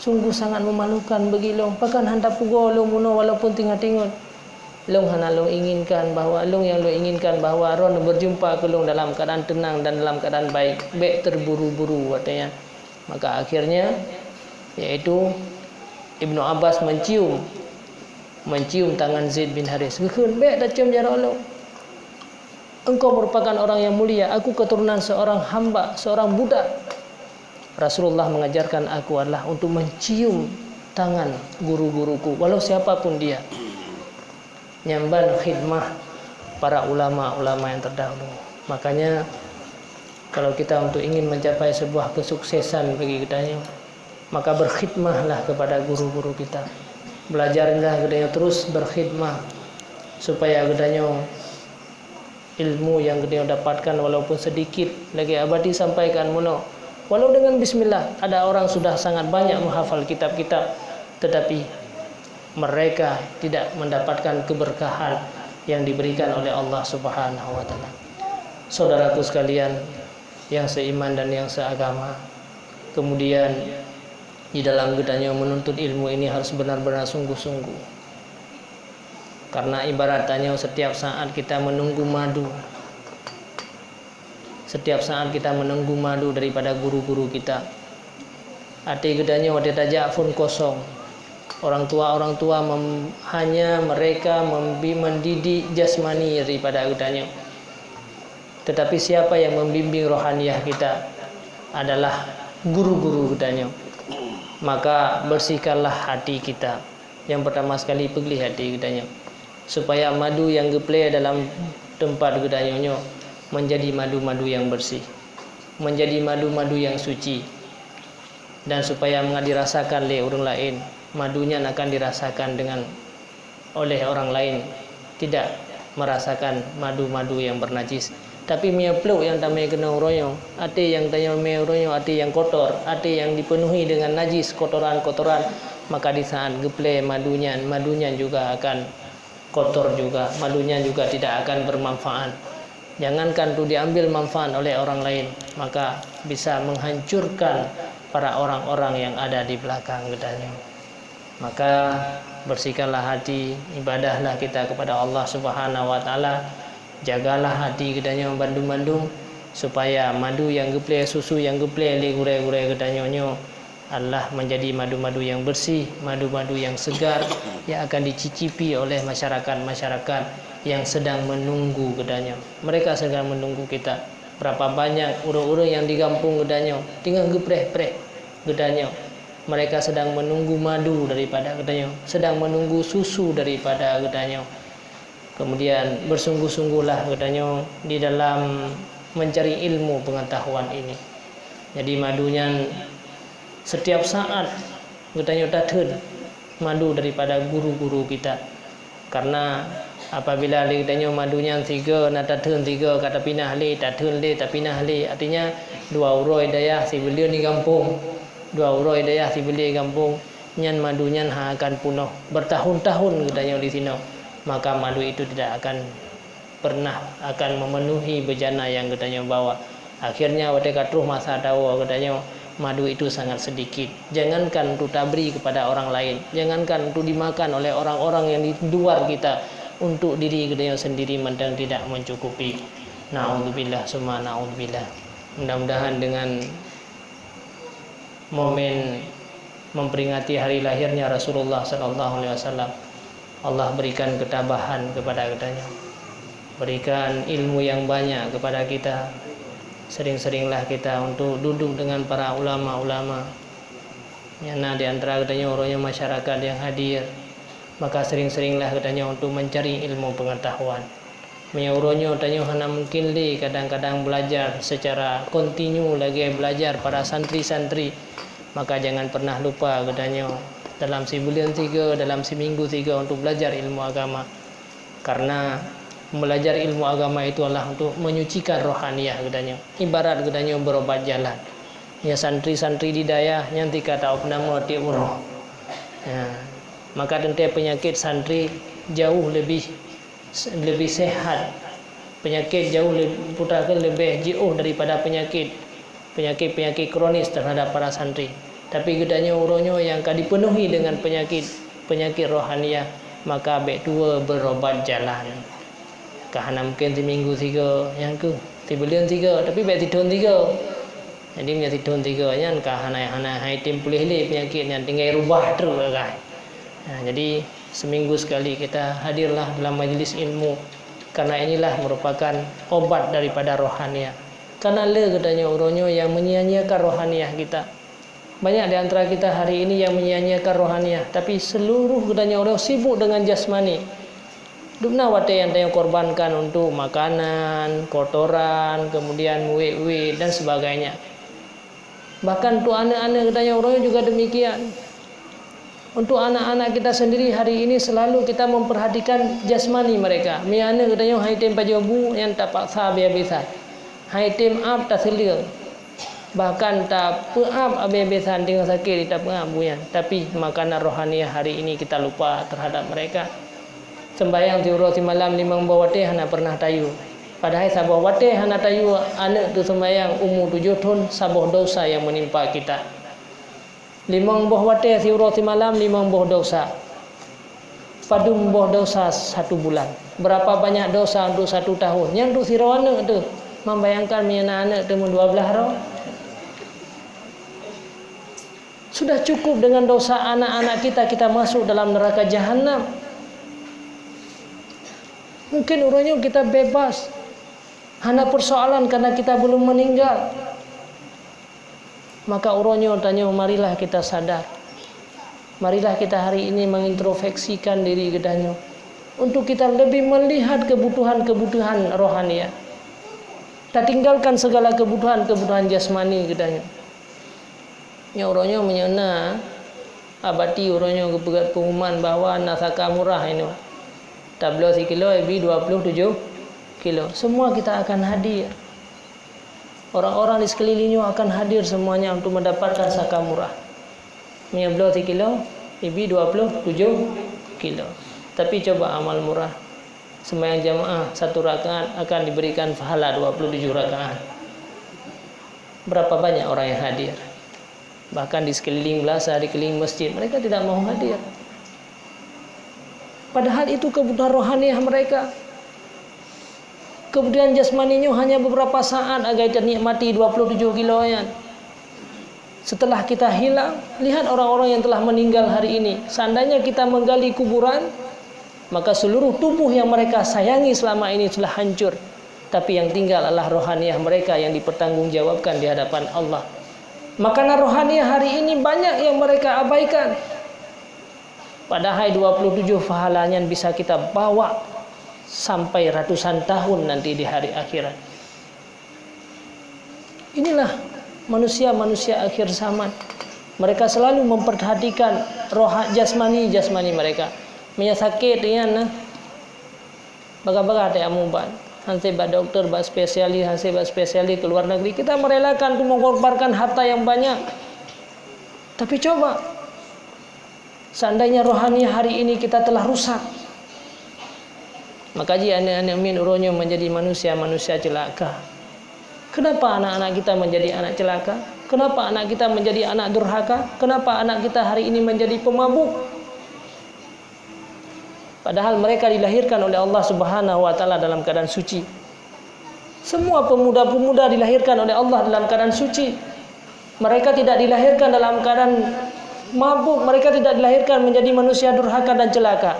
Sungguh sangat memalukan bagi long. Pakan hantar pugo long muno walaupun tinggal-tinggal. Long hana long inginkan bahawa long yang long inginkan bahawa ron berjumpa ke long dalam keadaan tenang dan dalam keadaan baik. Baik terburu-buru katanya. Maka akhirnya yaitu Ibnu Abbas mencium tangan Zaid bin Haris. Gekun baik dah cium jarak long. Engkau merupakan orang yang mulia. Aku keturunan seorang hamba, seorang budak. Rasulullah mengajarkan aku adalah untuk mencium tangan guru-guruku, walau siapapun dia. Nyamban khidmah para ulama-ulama yang terdahulu. Makanya kalau kita untuk ingin mencapai sebuah kesuksesan bagi kita, maka berkhidmahlah kepada guru-guru kita. Belajarlah kita terus berkhidmah supaya kita ilmu yang kita dapatkan walaupun sedikit lagi abadi sampaikan muno. Walau dengan bismillah, ada orang sudah sangat banyak menghafal kitab-kitab tetapi mereka tidak mendapatkan keberkahan yang diberikan oleh Allah Subhanahu wa taala. Saudaraku sekalian yang seiman dan yang seagama, kemudian di dalam gedanya menuntut ilmu ini harus benar-benar sungguh-sungguh. Karena ibaratnya setiap saat kita menunggu madu. Setiap saat kita menunggu madu daripada guru-guru kita. Hati gedanya waktu tajak pun kosong. Orang tua hanya mereka mendidik jasmani daripada gedanya. Tetapi siapa yang membimbing rohaniah kita adalah guru-guru gedanya. Maka bersihkanlah hati kita. Yang pertama sekali pilih hati gedanya, supaya madu yang geplay dalam tempat gedanya menjadi madu-madu yang bersih, menjadi madu-madu yang suci, dan supaya dirasakan oleh orang lain. Madunya akan dirasakan oleh orang lain, tidak merasakan madu-madu yang bernajis. Tapi peluk yang tamai kena uroyo, hati yang tanya uroyo, hati yang kotor, hati yang dipenuhi dengan najis, kotoran-kotoran, maka di saat geplay madunya juga akan kotor juga, madunya juga tidak akan bermanfaat. Jangankan itu diambil manfaat oleh orang lain, maka bisa menghancurkan para orang-orang yang ada di belakang gedanya. Maka bersihkanlah hati, ibadahlah kita kepada Allah Subhanahu wa taala. Jagalah hati gedanya bandung-bandung supaya madu yang geplay, susu yang geplay le gure-gure gedanya adalah menjadi madu-madu yang bersih, madu-madu yang segar yang akan dicicipi oleh masyarakat-masyarakat yang sedang menunggu gedanya. Mereka sedang menunggu kita. Berapa banyak urang-urang yang di kampung gedanya tinggal gepreh-preh gedanya. Mereka sedang menunggu madu daripada gedanya, sedang menunggu susu daripada gedanya. Kemudian bersungguh-sungguhlah gedanya di dalam mencari ilmu pengetahuan ini. Jadi madunya setiap saat gedanya datun madu daripada guru-guru kita. Karena apabila gedanya madunya 3 datun 3 kata pinah le datun le tak pinah le, artinya 2 uroi daya si belia di kampung, 2 uroi daya si belia di kampung, nyan madunya akan punah bertahun-tahun gedanya di sini. Maka madu itu tidak akan pernah akan memenuhi bejana yang gedanya bawa. Akhirnya waktu katruh masa tahu gedanya madu itu sangat sedikit. Jangankan untuk tabri kepada orang lain, jangankan untuk dimakan oleh orang-orang yang di luar kita, untuk diri gedanya sendiri mandang tidak mencukupi. Na'udzubillah summa na'udzubillah. Mudah-mudahan dengan momen memperingati hari lahirnya Rasulullah sallallahu alaihi wasallam, Allah berikan ketabahan kepada kitanya, berikan ilmu yang banyak kepada kita. Sering-seringlah kita untuk duduk dengan para ulama-ulama. Yang di antara kitanya orangnya masyarakat yang hadir, maka sering-seringlah kitanya untuk mencari ilmu pengetahuan. Menyuruhnya tanya hana mungkin li kadang-kadang belajar secara kontinu lagi belajar para santri-santri. Maka jangan pernah lupa kitanya dalam sebulan 3, dalam seminggu 3 untuk belajar ilmu agama. Karena belajar ilmu agama itu adalah untuk menyucikan rohaniah gedanya. Ibarat gedanya berobat jalan. Ya santri-santri di daya nanti kata opnama ti uroh. Ya, maka tentu penyakit santri jauh lebih sehat. Penyakit jauh lebih jauh daripada penyakit kronis terhadap para santri. Tapi gedanya urohnya yang dipenuhi dengan penyakit rohaniah, maka baik tua berobat jalan. Kahana mungkin seminggu 3, yang ke sebulan 3, tapi baik tidun 3. Jadi punya tidun 3 nya kahana hai tim pulih le penyakit yang tinggal rubah terus kan. Nah, jadi seminggu sekali kita hadirlah dalam majlis ilmu, karena inilah merupakan obat daripada rohaniah. Karena katanya uronyo yang menyia-nyiakan rohaniah kita. Banyak di antara kita hari ini yang menyia-nyiakan rohaniah, tapi seluruh katanya orang sibuk dengan jasmani. Dupna wate yang tanya korbankan untuk makanan, kotoran, kemudian muwe-muwe dan sebagainya. Bahkan untuk anak-anak katanya orang juga demikian. Untuk anak-anak kita sendiri hari ini selalu kita memperhatikan jasmani mereka. Miana katanya hai tem pajobu yang tak paksa biasa. Hai tem ap tak selir. Bahkan tak peap abe-abesan dengan sakit tak peap buyan. Tapi makanan rohaniah hari ini kita lupa terhadap mereka. Sembayang tiuro malam limang bawate hana pernah tayu. Padahal sabah wate hana tayu anak tu sembayang umur 7 tahun sabah dosa yang menimpa kita. Limang buah wate tiuro malam limang buah dosa. Padum buah dosa 1 bulan. Berapa banyak dosa untuk 1 tahun? Yang untuk siro anak tu membayangkan miana anak tu 12 roh. Sudah cukup dengan dosa anak-anak kita masuk dalam neraka jahanam. Mungkin urunnya kita bebas. Hanya persoalan karena kita belum meninggal. Maka urunnya tanya marilah kita sadar. Marilah kita hari ini mengintrospeksikan diri kita untuk kita lebih melihat kebutuhan-kebutuhan rohaniah. Kita tinggalkan segala kebutuhan-kebutuhan jasmani kita. Nya urunnya menyena abati urunnya kepegat pengumuman bahwa nasaka murah ini. Tablo 1 kilo, ebi 27 kilo. Semua kita akan hadir. Orang-orang di sekelilingnya akan hadir semuanya untuk mendapatkan saka murah. Menyablo 1 kilo, ebi 27 kilo. Tapi coba amal murah. Sembahyang jamaah 1 rakaat akan diberikan pahala 27 rakaat. Berapa banyak orang yang hadir? Bahkan di sekeliling Plaza, di keliling masjid, mereka tidak mau hadir. Padahal itu kebutuhan rohaniah mereka. Kemudian jasmaninya hanya beberapa saat agar ternikmati 27 kiloan. Setelah kita hilang, lihat orang-orang yang telah meninggal hari ini. Seandainya kita menggali kuburan, maka seluruh tubuh yang mereka sayangi selama ini sudah hancur. Tapi yang tinggal adalah rohaniah mereka yang dipertanggungjawabkan di hadapan Allah. Makanan rohaniah hari ini banyak yang mereka abaikan. Padahal 27 pahalanya bisa kita bawa sampai ratusan tahun nanti di hari akhirat. Inilah manusia-manusia akhir zaman. Mereka selalu memperhatikan roh jasmani mereka. Punya sakit ya, baga-baga ada amuban. Hanse ba dokter, ba spesialis, hanse ba spesialis ke luar negeri. Kita merelakan untuk mengorbankan harta yang banyak. Tapi coba, seandainya rohani hari ini kita telah rusak, maka jika anak-anak min uronyo menjadi manusia celaka. Kenapa anak-anak kita menjadi anak celaka? Kenapa anak kita menjadi anak durhaka? Kenapa anak kita hari ini menjadi pemabuk? Padahal mereka dilahirkan oleh Allah Subhanahu wa taala dalam keadaan suci. Semua pemuda-pemuda dilahirkan oleh Allah dalam keadaan suci. Mereka tidak dilahirkan dalam keadaan mabuk, mereka tidak dilahirkan menjadi manusia durhaka dan celaka.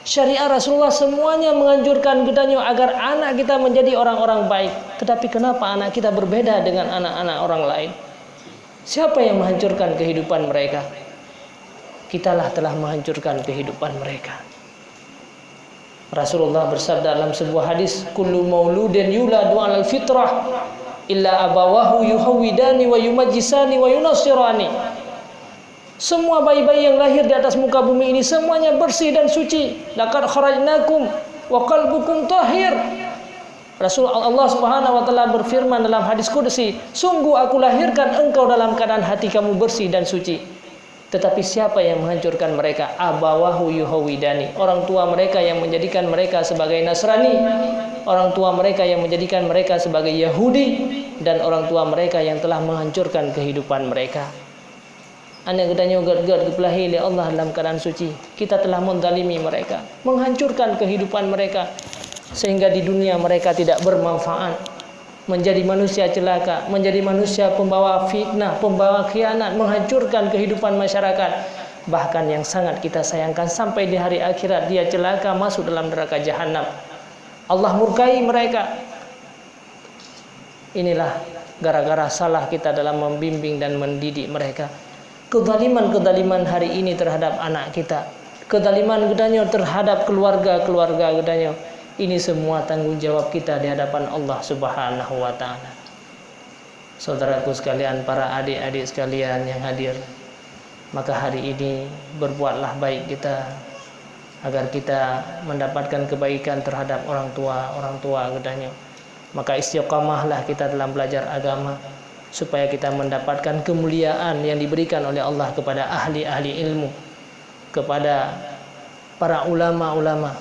Syariat Rasulullah semuanya menganjurkan kita agar anak kita menjadi orang-orang baik. Tetapi kenapa anak kita berbeda dengan anak-anak orang lain? Siapa yang menghancurkan kehidupan mereka? Kitalah telah menghancurkan kehidupan mereka. Rasulullah bersabda dalam sebuah hadis, kullu mauludin yuladu 'alal fitrah illa abawahu yuhawidani wa yumajjisani wa yunasirani. Semua bayi-bayi yang lahir di atas muka bumi ini semuanya bersih dan suci. Laqad kharajnakum wa qalbukum tahir. Rasulullah Subhanahu wa taala berfirman dalam hadis qudsi, sungguh aku lahirkan engkau dalam keadaan hati kamu bersih dan suci. Tetapi siapa yang menghancurkan mereka? Abawahu yuhawidani. Orang tua mereka yang menjadikan mereka sebagai Nasrani, orang tua mereka yang menjadikan mereka sebagai Yahudi, dan orang tua mereka yang telah menghancurkan kehidupan mereka. Anak gedanya gad-gad kepelahi oleh Allah dalam keadaan suci. Kita telah menzalimi mereka, menghancurkan kehidupan mereka, sehingga di dunia mereka tidak bermanfaat. Menjadi manusia celaka, menjadi manusia pembawa fitnah, pembawa khianat, menghancurkan kehidupan masyarakat. Bahkan yang sangat kita sayangkan, sampai di hari akhirat dia celaka masuk dalam neraka jahanam. Allah murkai mereka. Inilah gara-gara salah kita dalam membimbing dan mendidik mereka. Kezaliman-kezaliman hari ini terhadap anak kita, kezaliman gedanya terhadap keluarga-keluarga gedanya, ini semua tanggung jawab kita di hadapan Allah Subhanahu wa taala. Saudaraku sekalian, para adik-adik sekalian yang hadir, maka hari ini berbuatlah baik kita agar kita mendapatkan kebaikan terhadap orang tua gedanya. Maka istiqamahlah kita dalam belajar agama supaya kita mendapatkan kemuliaan yang diberikan oleh Allah kepada ahli-ahli ilmu, kepada para ulama-ulama.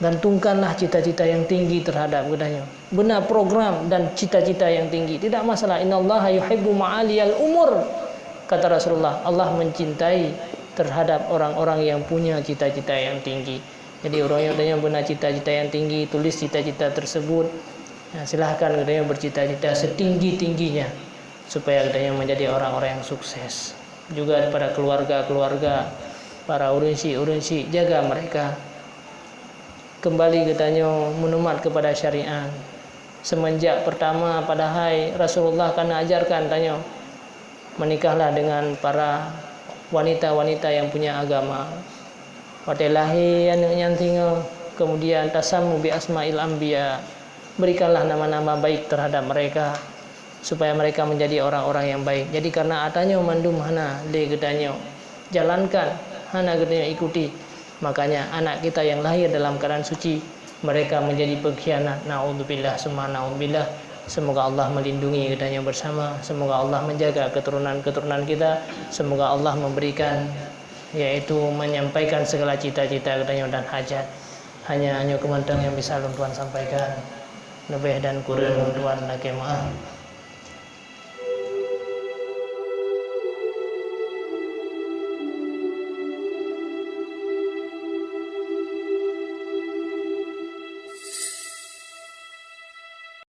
Gantungkanlah cita-cita yang tinggi terhadap gedanya. Benar program dan cita-cita yang tinggi, tidak masalah. Innallaha yuhibbu ma'aliyal umur. Kata Rasulullah, Allah mencintai terhadap orang-orang yang punya cita-cita yang tinggi. Jadi orang yang benar cita-cita yang tinggi, tulis cita-cita tersebut. Nah, silahkan katanya bercita-cita setinggi-tingginya supaya katanya menjadi orang-orang yang sukses. Juga pada keluarga-keluarga, para urunsi, jaga mereka kembali katanya menumat kepada syariat. Semenjak pertama pada hai Rasulullah kan ajarkan tanya menikahlah dengan para wanita-wanita yang punya agama. Watelahi yang tinggal, kemudian tasamu bi asma'il anbiya, berikanlah nama-nama baik terhadap mereka supaya mereka menjadi orang-orang yang baik. Jadi karena atanya mandum hana le gedanyo, jalankan hana gedanyo ikuti, makanya anak kita yang lahir dalam keadaan suci mereka menjadi pengkhianat. Naudzubillah summa naudzubillah. Semoga Allah melindungi gedanya bersama, semoga Allah menjaga keturunan-keturunan kita, semoga Allah memberikan, yaitu menyampaikan segala cita-cita dan hajat. Hanya kementerian yang bisa Tuhan sampaikan. Lebih dan kurang Tuhan lagi maaf.